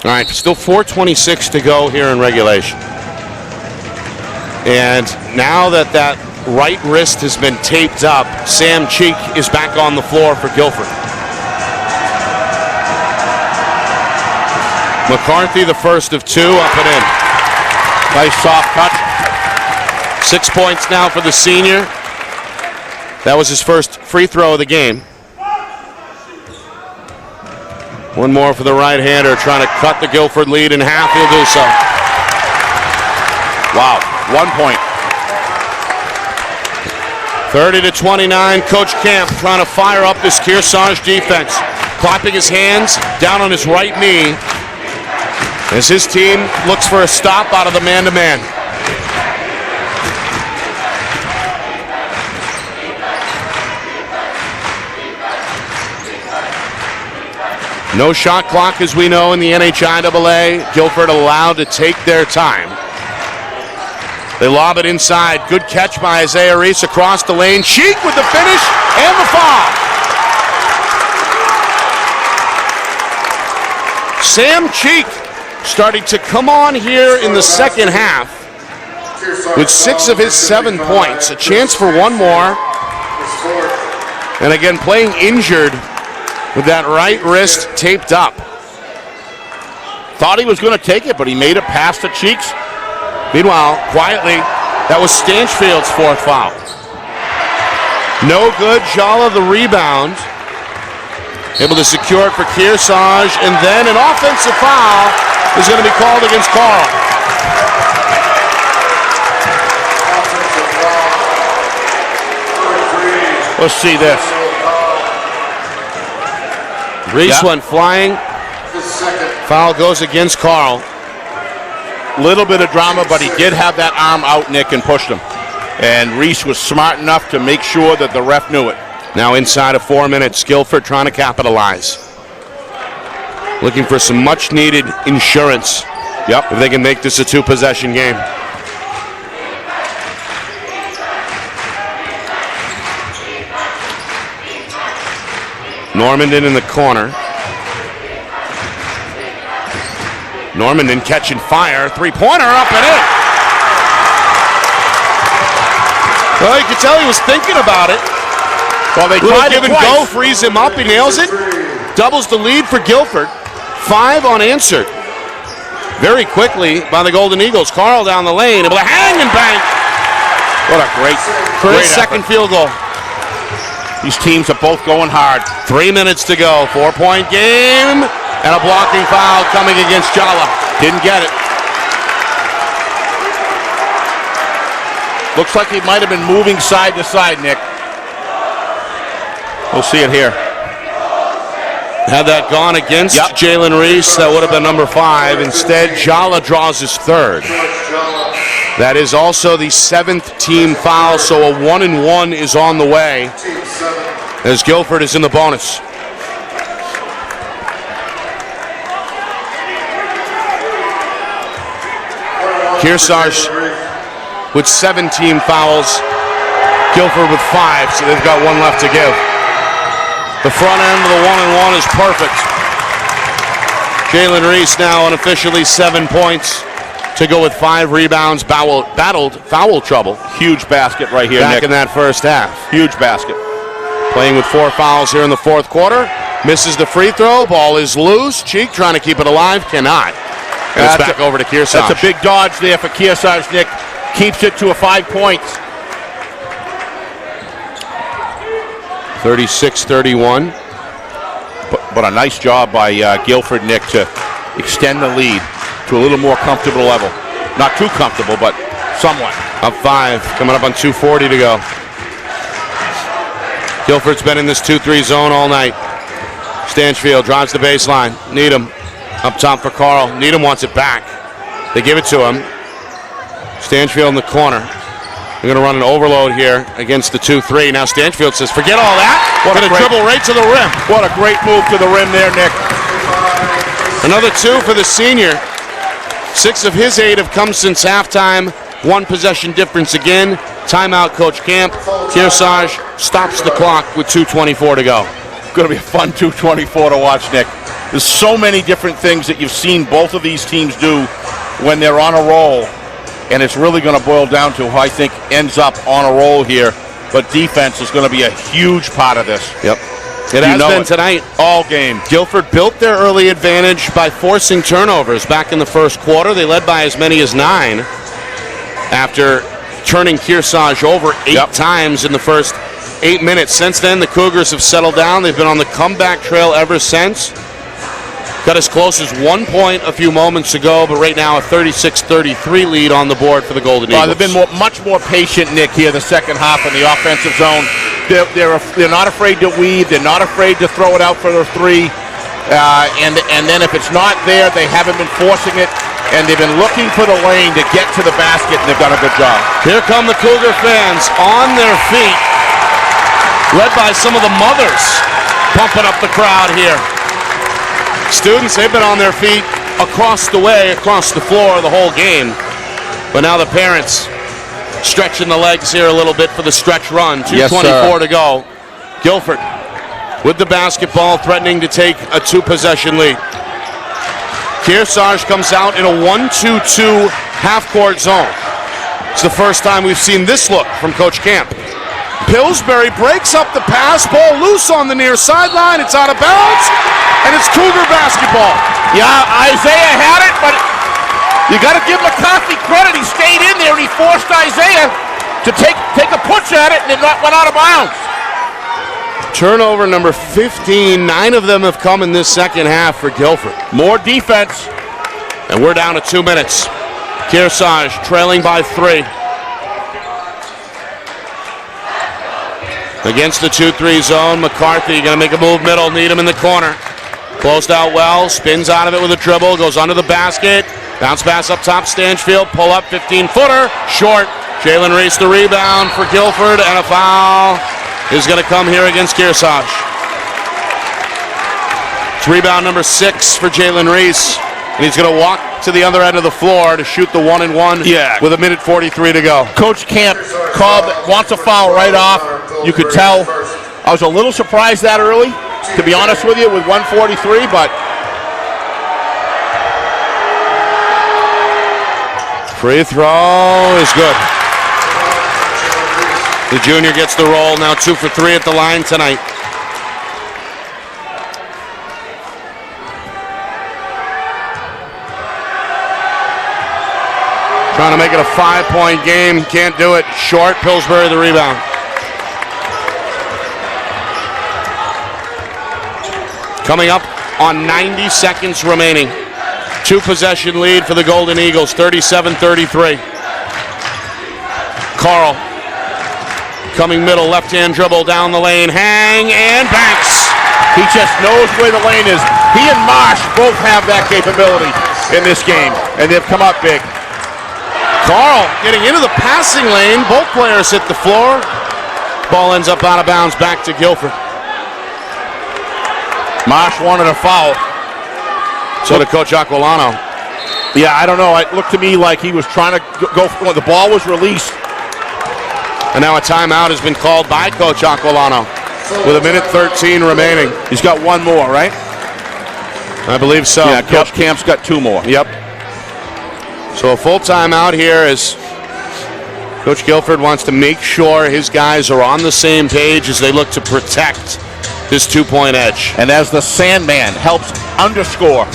All right, still 4:26 to go here in regulation. And now that right wrist has been taped up, Sam Cheek is back on the floor for Gilford. McCarthy, the first of 2, up and in. Nice soft touch. 6 points now for the senior. That was his first free throw of the game. One more for the right-hander, trying to cut the Gilford lead in half. He'll do so. Wow, 1 point. 30-29. Coach Camp trying to fire up this Kearsarge defense. Clapping his hands down on his right knee as his team looks for a stop out of the man-to-man. No shot clock, as we know, in the NHIAA. Gilford allowed to take their time. They lob it inside. Good catch by Isaiah Reese across the lane. Cheek with the finish and the foul. Sam Cheek starting to come on here in the second half with 6 of his 7 points. A chance for one more. And again, playing injured with that right wrist taped up. Thought he was going to take it, but he made it past the Cheeks. Meanwhile, quietly, that was Stanchfield's 4th foul. No good. Jala the rebound. Able to secure it for Kearsarge, and then an offensive foul is going to be called against Carl. Let's see this. Reese went flying. Foul goes against Carl. Little bit of drama, but he did have that arm out, Nick, and pushed him. And Reese was smart enough to make sure that the ref knew it. Now inside of 4 minutes, Gilford trying to capitalize. Looking for some much-needed insurance. If they can make this a 2-possession game. Normandin in the corner. Normandin catching fire. 3-pointer up and in. Well, you could tell he was thinking about it. Well, they tried give it and twice. go, freeze him up. He nails it. Doubles the lead for Gilford. 5 unanswered. Very quickly by the Golden Eagles. Carl down the lane, able to hang and bank. What a great second field goal. These teams are both going hard. 3 minutes to go. 4-point game. And a blocking foul coming against Jala. Didn't get it. Looks like he might have been moving side to side, Nick. We'll see it here. Had that gone against Jalen Reese, that would have been number 5. Instead, Jala draws his 3rd. That is also the 7th team foul, so a 1-and-1 is on the way as Gilford is in the bonus. Kearsarge with 7 team fouls, Gilford with 5, so they've got 1 left to give. The front end of the 1-and-1 is perfect. Jalen Reese now unofficially 7 points to go with 5 rebounds. Battled foul trouble. Huge basket right here, Back Nick. in that first half. Huge basket. Playing with 4 fouls here in the fourth quarter. Misses the free throw. Ball is loose. Cheek trying to keep it alive. Cannot. And it's back over to Kearsarge. That's a big dodge there for Kearsarge, Nick. Keeps it to a 5 points. 36-31. But a nice job by Gilford, Nick, to extend the lead to a little more comfortable level. Not too comfortable, but somewhat. Up 5. Coming up on 2:40 to go. Gilford's been in this 2-3 zone all night. Stanchfield drives the baseline. Needham up top for Carl. Needham wants it back. They give it to him. Stanchfield in the corner. They're going to run an overload here against the 2-3. Now Stanchfield says, forget all that. Going to dribble right to the rim. What a great move to the rim there, Nick. Another 2 for the senior. 6 of his 8 have come since halftime. 1 possession difference again. Timeout, Coach Camp. Kearsarge stops the clock with 2:24 to go. Going to be a fun 2:24 to watch, Nick. There's so many different things that you've seen both of these teams do when they're on a roll. And it's really going to boil down to who I think ends up on a roll here. But defense is going to be a huge part of this. Yep. It has been tonight. All game. Gilford built their early advantage by forcing turnovers back in the first quarter. They led by as many as 9 after turning Kearsarge over 8 times in the first 8 minutes. Since then, the Cougars have settled down. They've been on the comeback trail ever since. Got as close as 1 point a few moments ago, but right now a 36-33 lead on the board for the Golden Eagles. They've been much more patient, Nick, here the second half in the offensive zone. They're not afraid to weave. They're not afraid to throw it out for the 3. And then if it's not there, they haven't been forcing it. And they've been looking for the lane to get to the basket, and they've done a good job. Here come the Cougar fans on their feet, led by some of the mothers pumping up the crowd here. Students, they've been on their feet across the way, across the floor the whole game. But now the parents stretching the legs here a little bit for the stretch run. 2:24 to go. Gilford with the basketball, threatening to take a 2-possession lead. Kearsarge comes out in a 1-2-2 half-court zone. It's the first time we've seen this look from Coach Camp. Pillsbury breaks up the pass, ball loose on the near sideline. It's out of bounds, and it's Cougar basketball. Yeah, Isaiah had it, but you got to give McCarthy credit. He stayed in there, and he forced Isaiah to take a push at it, and it went out of bounds. Turnover number 15. 9 of them have come in this second half for Gilford. More defense. And we're down to 2 minutes. Kearsarge trailing by 3. Against the 2-3 zone, McCarthy going to make a move middle, Needham in the corner. Closed out well, spins out of it with a dribble, goes under the basket. Bounce pass up top, Stanchfield, pull up, 15-footer, short. Jalen Reese the rebound for Gilford, and a foul is going to come here against Kearsarge. It's rebound number 6 for Jalen Reese, and he's going to walk to the other end of the floor to shoot the 1-and-1 with 1:43 to go. Coach Camp wants a foul right off. You could tell. I was a little surprised that early, to be honest with you, with 1:43, but free throw is good. The junior gets the roll, now 2 for 3 at the line tonight. Trying to make it a 5-point game, can't do it. Short, Pillsbury the rebound. Coming up on 90 seconds remaining. 2-possession lead for the Golden Eagles, 37-33. Carl coming middle, left-hand dribble down the lane, hang, and banks. he just knows where the lane is. He and Marsh both have that capability in this game, and they've come up big. Carl getting into the passing lane. Both players hit the floor. Ball ends up out of bounds back to Gilford. Marsh wanted a foul. So did Coach Aquilano. Yeah, I don't know. It looked to me like he was trying to go for the ball was released. And now a timeout has been called by Coach Aquilano. with 1:13 remaining. He's got one more, right? I believe so. Yeah, Coach Camp's got two more. Yep. So a full timeout here as Coach Gilford wants to make sure his guys are on the same page as they look to protect this 2-point edge. And as the Sandman helps underscore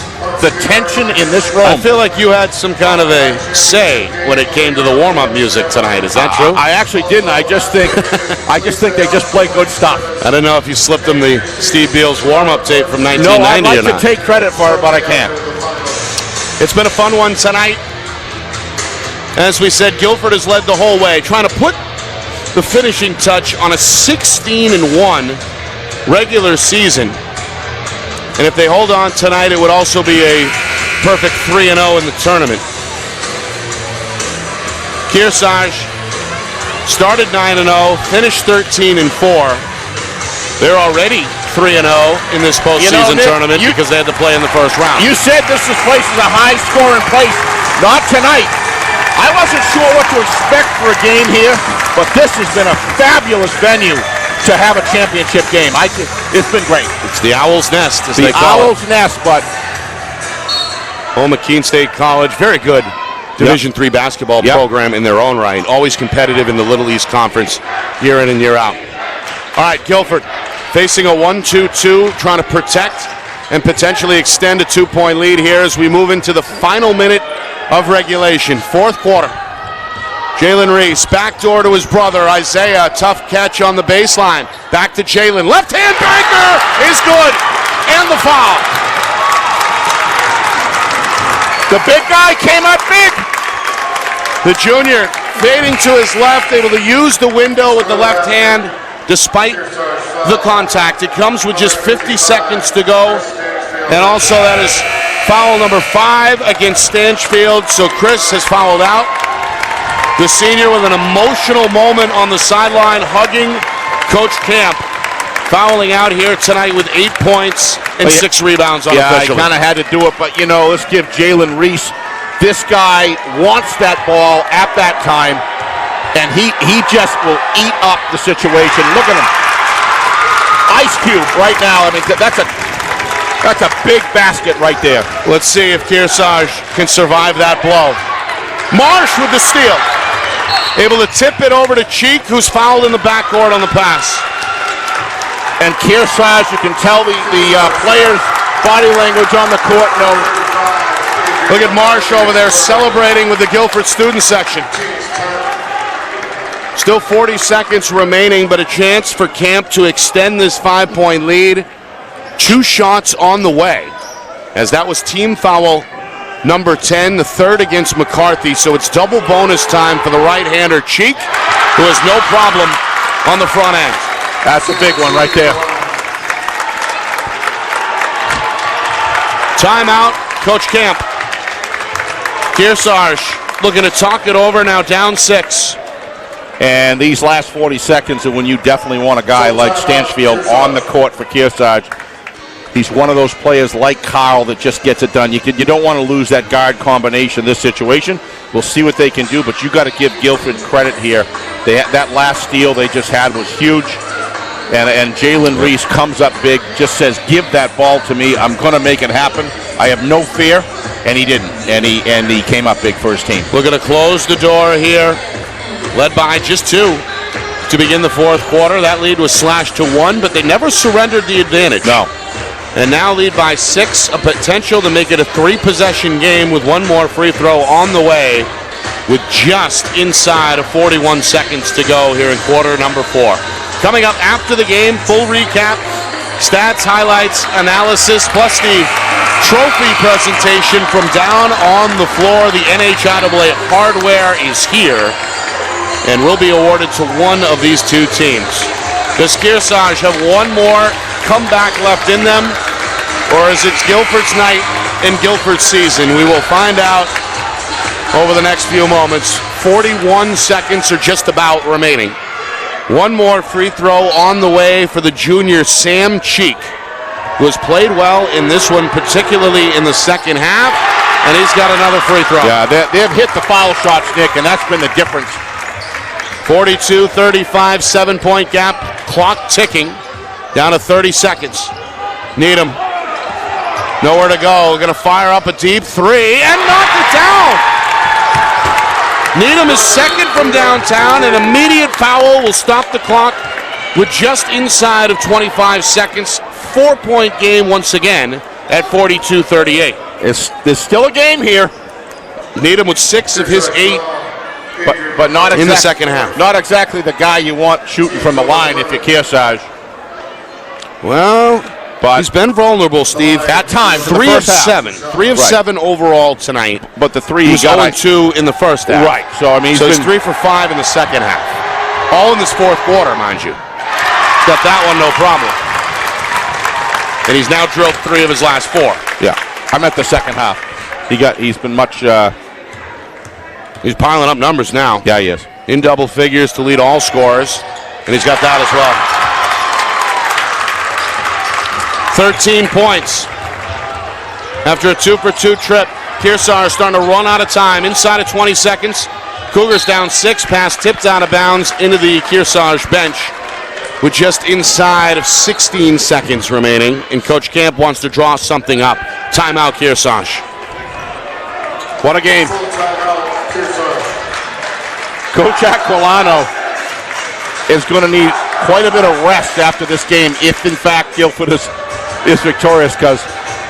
the tension in this room. I feel like you had some kind of a say when it came to the warm-up music tonight. Is that true? I actually didn't. I just think they just play good stuff. I don't know if you slipped them the Steve Beals warm-up tape from 1990 No, I'd like or not. to take credit for it, but I can't. It's been a fun one tonight. As we said, Gilford has led the whole way, trying to put the finishing touch on a 16-1 regular season. And if they hold on tonight, it would also be a perfect 3-0 in the tournament. Kearsarge started 9-0, finished 13-4. They're already 3-0 in this postseason tournament because they had to play in the first round. You said this place is a high-scoring place. Not tonight. I wasn't sure what to expect for a game here, but this has been a fabulous venue to have a championship game. It's been great. It's the Owl's Nest, as The they call Owl's Nest, but home at Keene State College. Very good Division III basketball program in their own right. Always competitive in the Little East Conference year in and year out. All right, Gilford facing a 1-2-2, trying to protect and potentially extend a 2-point lead here as we move into the final minute of regulation. Fourth quarter. Jalen Reese, backdoor to his brother, Isaiah. Tough catch on the baseline. Back to Jalen. Left-hand banker is good. And the foul. the big guy came up big. The junior fading to his left, able to use the window with the left hand despite the contact. It comes with just 50 seconds to go. And also that is foul number 5 against Stanchfield. So Chris has fouled out. The senior with an emotional moment on the sideline, hugging Coach Camp. Fouling out here tonight with 8 points and 6 rebounds unofficially. Yeah, I kind of had to do it, but, you know, let's give Jalen Reese. This guy wants that ball at that time, and he just will eat up the situation. Look at him. Ice cube right now. I mean, that's a big basket right there. Let's see if Kearsarge can survive that blow. Marsh with the steal. Able to tip it over to Cheek, who's fouled in the backcourt on the pass. And Kearsarge, you can tell the players' body language on the court. No. Look at Marsh over there celebrating with the Gilford student section. Still 40 seconds remaining, but a chance for Camp to extend this 5-point lead. 2 shots on the way, as that was team foul number 10, the 3rd against McCarthy. So it's double bonus time for the right-hander Cheek, who has no problem on the front end. That's a big one right there. Timeout, Coach Camp. Kearsarge looking to talk it over, now down 6. And these last 40 seconds are when you definitely want a guy like Stanchfield on the court for Kearsarge. He's one of those players like Carl that just gets it done. You don't want to lose that guard combination in this situation. We'll see what they can do, but you got to give Gilford credit here. That last steal they just had was huge. And Jalen Reese comes up big, just says, give that ball to me. I'm going to make it happen. I have no fear. And he didn't. And he came up big for his team. Looking to close the door here. Led by just 2 to begin the 4th quarter. That lead was slashed to 1, but they never surrendered the advantage. No. And now lead by 6, a potential to make it a 3-possession game with 1 more free throw on the way with just inside of 41 seconds to go here in quarter number 4. Coming up after the game, full recap, stats, highlights, analysis, plus the trophy presentation from down on the floor. The NHIAA hardware is here and will be awarded to one of these 2 teams. Does Kearsarge have one more comeback left in them, or is it Gilford's night and Gilford's season? We will find out over the next few moments. 41 seconds or just about remaining. 1 more free throw on the way for the junior Sam Cheek, who has played well in this one, particularly in the second half, and he's got another free throw. Yeah, they've hit the foul shots, Nick, and that's been the difference. 42-35, 7-point gap, clock ticking. Down to 30 seconds. Needham. Nowhere to go. Going to fire up a deep three and knock it down. Needham is second from downtown. An immediate foul will stop the clock with just inside of 25 seconds. 4-point game once again at 42-38. There's still a game here. Needham with 6 of his 8 but not in the second half. Not exactly the guy you want shooting from the line if you're Kearsarge. Well, but he's been vulnerable, Steve. At times. 3 of 7. 3 of 7 overall tonight. But the 3 he was 0-2 in the first half. Right. So, I mean, he's 3 for 5 in the second half. All in this fourth quarter, mind you. Got that one, no problem. And he's now drilled 3 of his last 4. Yeah. I meant the second half. He's been much... he's piling up numbers now. Yeah, he is. In double figures to lead all scorers. And he's got that as well. 13 points. After a 2-for-2 trip, Kearsarge starting to run out of time. Inside of 20 seconds. Cougars down 6. Pass tipped out of bounds into the Kearsarge bench with just inside of 16 seconds remaining. And Coach Camp wants to draw something up. Timeout, Kearsarge. What a game. Coach Aquilano is going to need quite a bit of rest after this game if, in fact, Gilford is victorious, because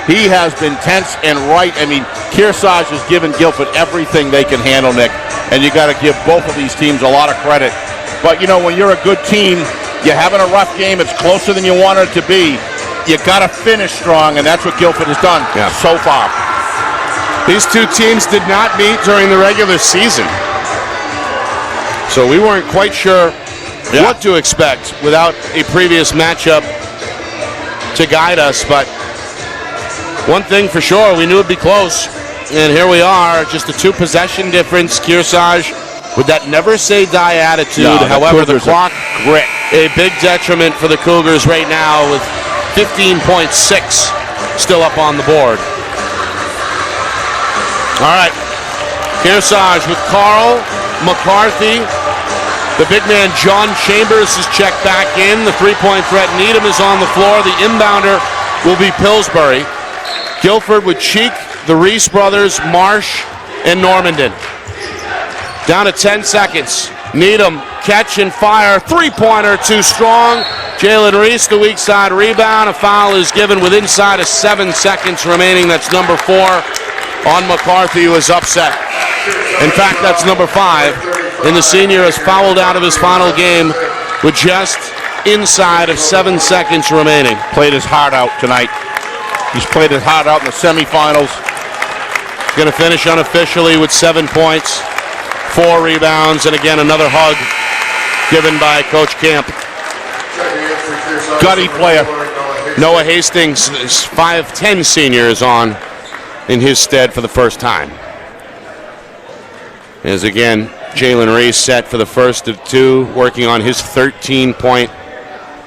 he has been tense and right. I mean, Kearsarge has given Gilford everything they can handle, Nick, and you got to give both of these teams a lot of credit. But, you know, when you're a good team, you're having a rough game, it's closer than you want it to be, you got to finish strong, and that's what Gilford has done so far. These two teams did not meet during the regular season. So we weren't quite sure what to expect without a previous matchup to guide us. But one thing for sure, we knew it'd be close. And here we are, just a 2-possession difference. Kearsarge with that never say die attitude. However, the clock, a big detriment for the Cougars right now with 15.6 still up on the board. All right, Kearsarge with Carl, McCarthy. The big man, John Chambers, is checked back in. The three-point threat, Needham, is on the floor. The inbounder will be Pillsbury. Gilford with Cheek, the Reese brothers, Marsh, and Normandin. Down to 10 seconds. Needham, catch and fire. Three-pointer, too strong. Jalen Reese, the weak side rebound. A foul is given with inside of 7 seconds remaining. That's number 4 on McCarthy, who is upset. In fact, that's number 5. And the senior has fouled out of his final game with just inside of 7 seconds remaining. Played his heart out tonight. He's played his heart out in the semifinals. Going to finish unofficially with 7 points, 4 rebounds, and again another hug given by Coach Camp. Gutty player. Noah Hastings, 5'10" senior, is on in his stead for the first time. As again, Jalen Reese set for the first of 2, working on his 13-point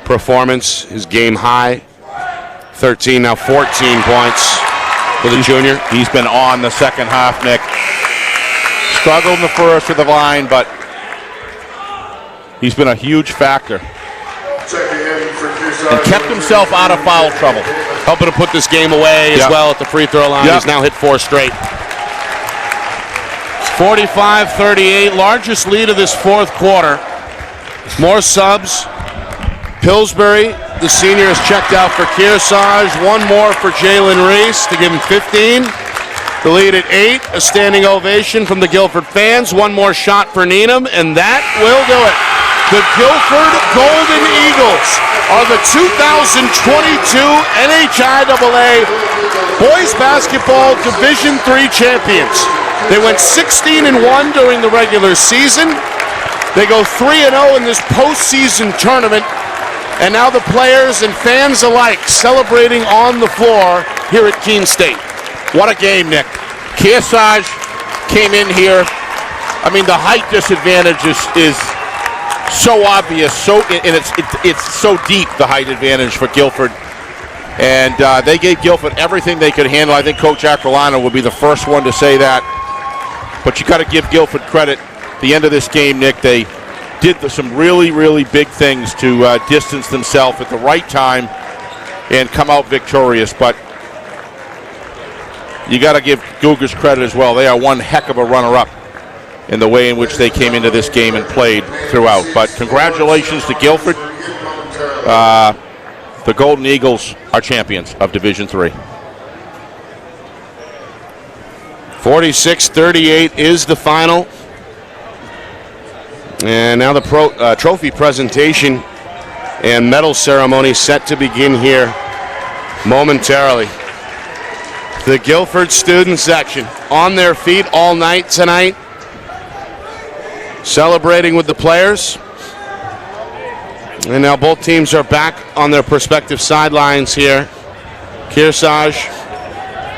performance, his game high. 13, now 14 points for the junior. He's been on the second half, Nick. Struggled in the first with the line, but he's been a huge factor. And kept himself out of foul trouble. Helping to put this game away as well at the free throw line. He's now hit 4 straight. 45-38, largest lead of this fourth quarter. More subs. Pillsbury, the senior, is checked out for Kearsarge. 1 more for Jalen Reese to give him 15. The lead at 8. A standing ovation from the Gilford fans. 1 more shot for Needham, and that will do it. The Gilford Golden Eagles are the 2022 NHIAA Boys Basketball Division III champions. They went 16-1 during the regular season. They go 3-0 in this postseason tournament. And now the players and fans alike celebrating on the floor here at Keene State. What a game, Nick. Kearsarge came in here. I mean, the height disadvantage is so obvious, it's so deep, the height advantage for Gilford. And they gave Gilford everything they could handle. I think Coach Aquilano will be the first one to say that. But you got to give Gilford credit. At the end of this game, Nick, they did some really, really big things to distance themselves at the right time and come out victorious. But you got to give Cougars credit as well. They are one heck of a runner-up in the way in which they came into this game and played throughout. But congratulations to Gilford. The Golden Eagles are champions of Division III. 46-38 is the final. And now the trophy presentation and medal ceremony set to begin here momentarily. The Gilford student section on their feet all night tonight, celebrating with the players. And now both teams are back on their respective sidelines here. Kearsarge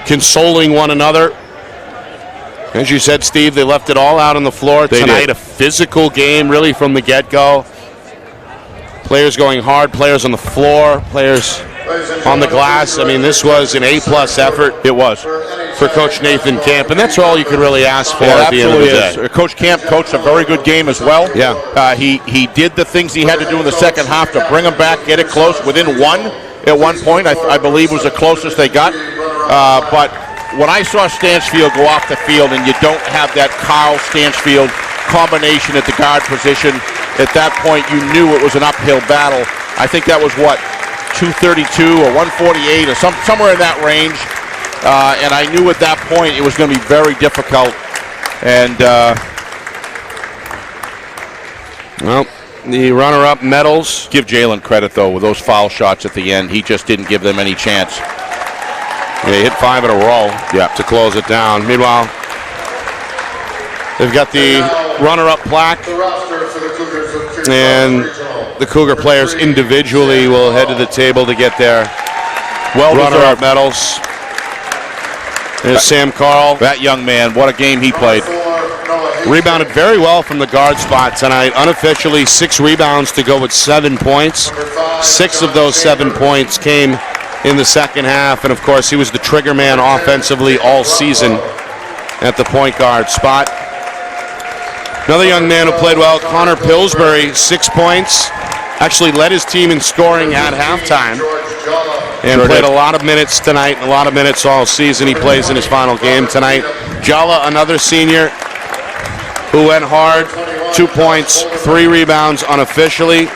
consoling one another. As you said, Steve, they left it all out on the floor tonight. A physical game, really, from the get-go. Players going hard, players on the floor, players on the glass. I mean, this was an A-plus effort. It was. For Coach Nathan Camp, and that's all you could really ask for at the end of the day. Coach Camp coached a very good game as well. Yeah. He did the things he had to do in the second half to bring them back, get it close, within one at one point, I believe was the closest they got. But when I saw Stanchfield go off the field and you don't have that Carl Stanchfield combination at the guard position, at that point you knew it was an uphill battle. I think that was, 232 or 148 or somewhere in that range. And I knew at that point it was going to be very difficult. And, well, the runner-up medals. Give Jalen credit, though, with those foul shots at the end. He just didn't give them any chance. They hit 5 in a row to close it down. Meanwhile, they've got the runner-up plaque, and the Cougar players individually will head to the table to get their runner-up medals. There's Sam Carl. That young man, what a game he played. Rebounded very well from the guard spot tonight. Unofficially, 6 rebounds to go with 7 points. 6 of those 7 points came in the second half, and of course he was the trigger man offensively all season at the point guard spot. Another young man who played well, Connor Pillsbury, 6 points. Actually led his team in scoring at halftime and played a lot of minutes tonight, a lot of minutes all season. He plays in his final game tonight. Jala, another senior who went hard, 2 points, 3 rebounds unofficially.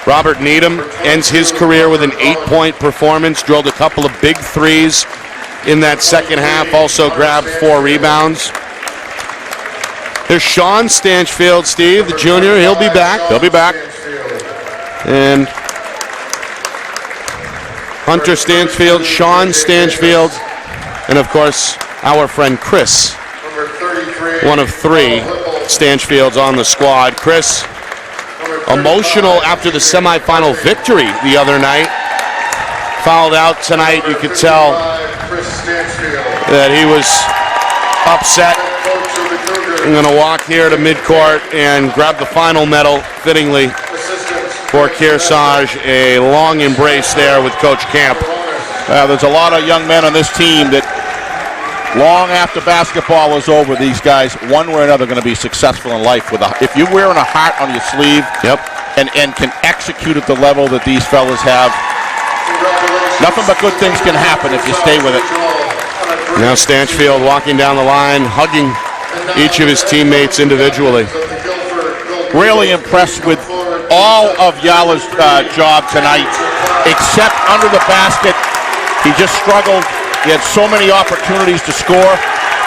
Robert Needham ends his career with an 8-point performance, drilled a couple of big threes in that second half, also grabbed 4 rebounds. There's Sean Stanchfield, Steve, the junior. He'll be back. He'll be back. And Hunter Stanchfield, Sean Stanchfield, and of course, our friend Chris, one of 3 Stanchfields on the squad. Chris, emotional after the semifinal victory the other night. Fouled out tonight. You could tell that he was upset. I'm going to walk here to midcourt and grab the final medal, fittingly, for Kearsarge. A long embrace there with Coach Camp. There's a lot of young men on this team that long after basketball is over, these guys, one way or another, going to be successful in life. If you're wearing a heart on your sleeve and can execute at the level that these fellas have, nothing but good things can happen if you stay with it. Now Stanchfield walking down the line, hugging each of his teammates individually. Really impressed with all of Yala's job tonight, except under the basket. He just struggled. He had so many opportunities to score,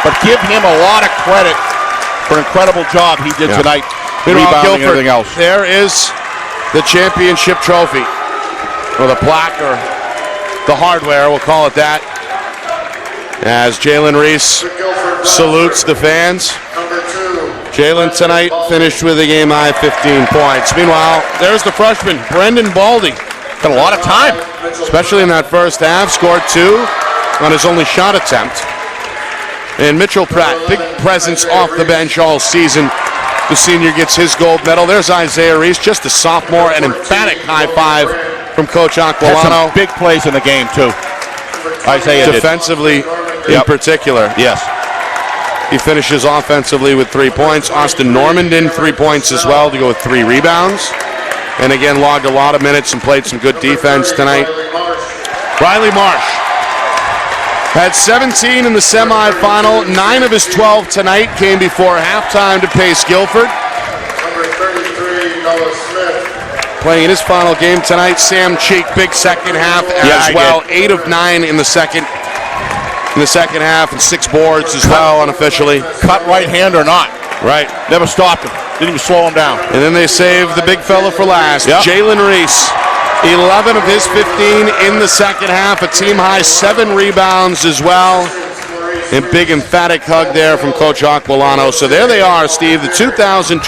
but give him a lot of credit for an incredible job he did tonight, rebounding and everything else. There is the championship trophy, or the plaque, or the hardware, we'll call it that, as Jalen Reese salutes the fans. Jalen tonight finished with a game-high 15 points. Meanwhile, there's the freshman, Brendan Baldy. Got a lot of time, especially in that first half. Scored 2 on his only shot attempt. And Mitchell Pratt, big presence off the bench all season. The senior gets his gold medal. There's Isaiah Reese, just a sophomore. An emphatic high five from Coach Aquilano. Had some big plays in the game, too. Isaiah defensively in particular. Yes. He finishes offensively with 3 points. Austin Normandin, 3 points as well to go with 3 rebounds. And again, logged a lot of minutes and played some good defense tonight. Riley Marsh had 17 in the semifinal. 9 of his 12 tonight came before halftime to pace Gilford. Number 33, Noah Smith. Playing in his final game tonight, Sam Cheek, big second half as well. 8 of 9 in the second half, and 6 boards as well unofficially. Cut right hand or not. Right. Never stopped him. Didn't even slow him down. And then they saved the big fella for last. Yep. Jalen Reese, 11 of his 15 in the second half, a team high 7 rebounds as well. And big emphatic hug there from Coach Aquilano. So there they are, Steve, the 2022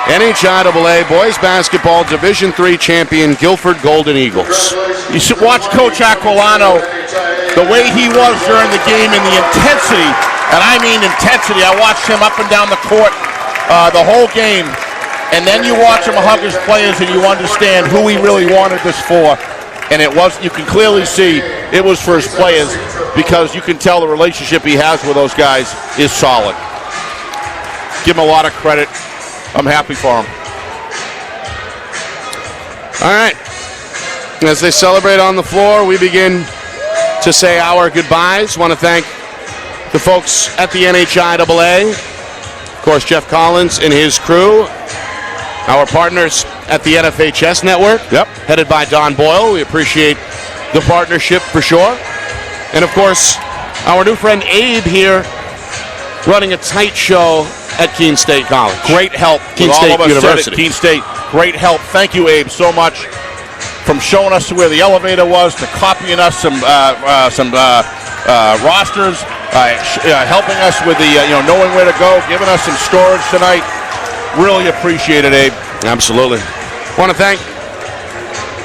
NHIAA Boys Basketball Division III champion Gilford Golden Eagles. You should watch Coach Aquilano, the way he was during the game and the intensity, and I mean intensity. I watched him up and down the court the whole game, and then you watch him hug his players and you understand who he really wanted this for. And it was, you can clearly see it was for his players, because you can tell the relationship he has with those guys is solid. Give him a lot of credit. I'm happy for him. All right. As they celebrate on the floor, we begin to say our goodbyes. Want to thank the folks at the NHIAA. Of course, Jeff Collins and his crew. Our partners at the NFHS Network, headed by Don Boyle. We appreciate the partnership for sure. And of course, our new friend Abe here, running a tight show at Keene State College. Great help. Keene State University. Keene State, great help. Thank you, Abe, so much, from showing us where the elevator was to copying us some rosters, helping us with the knowing where to go, giving us some storage tonight. Really appreciate it, Abe. Absolutely. Want to thank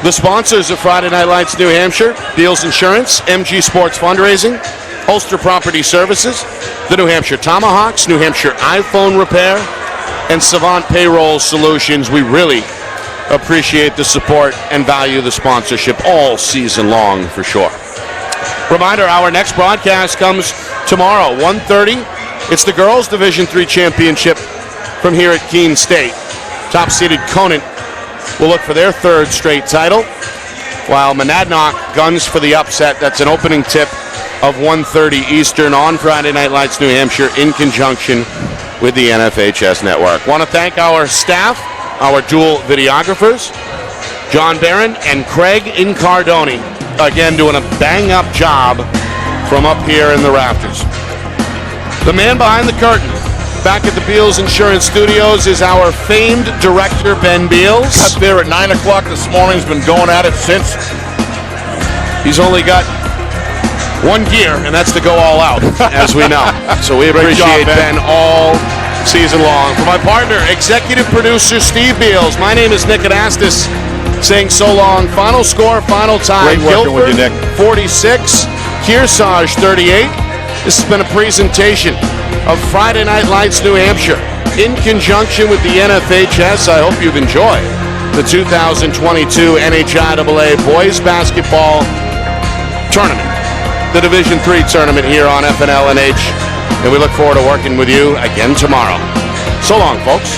the sponsors of Friday Night Lights New Hampshire: Beals Insurance, MG Sports Fundraising, Ulster Property Services, the New Hampshire Tomahawks, New Hampshire iPhone Repair, and Savant Payroll Solutions. We really appreciate the support and value the sponsorship all season long for sure. Reminder, our next broadcast comes tomorrow, 1:30. It's the Girls Division III Championship from here at Keene State. Top-seeded Conant will look for their 3rd straight title, while Monadnock guns for the upset. That's an opening tip of 1:30 Eastern on Friday Night Lights New Hampshire in conjunction with the NFHS Network. Want to thank our staff, our dual videographers, John Barron and Craig Incardoni, again doing a bang-up job from up here in the rafters. The man behind the curtain, back at the Beals Insurance Studios, is our famed director, Ben Beals. Got there at 9 o'clock this morning. He's been going at it since. He's only got one gear, and that's to go all out, as we know. So we appreciate Ben all season long. For my partner, executive producer Steve Beals, my name is Nick Anastas, saying so long. Final score, final time. Great working with you, Nick. 46, Kearsarge 38. This has been a presentation of Friday Night Lights New Hampshire in conjunction with the NFHS. I hope you've enjoyed the 2022 NHIAA Boys Basketball Tournament, the Division III tournament here on FNL NH, and we look forward to working with you again tomorrow. So long, folks.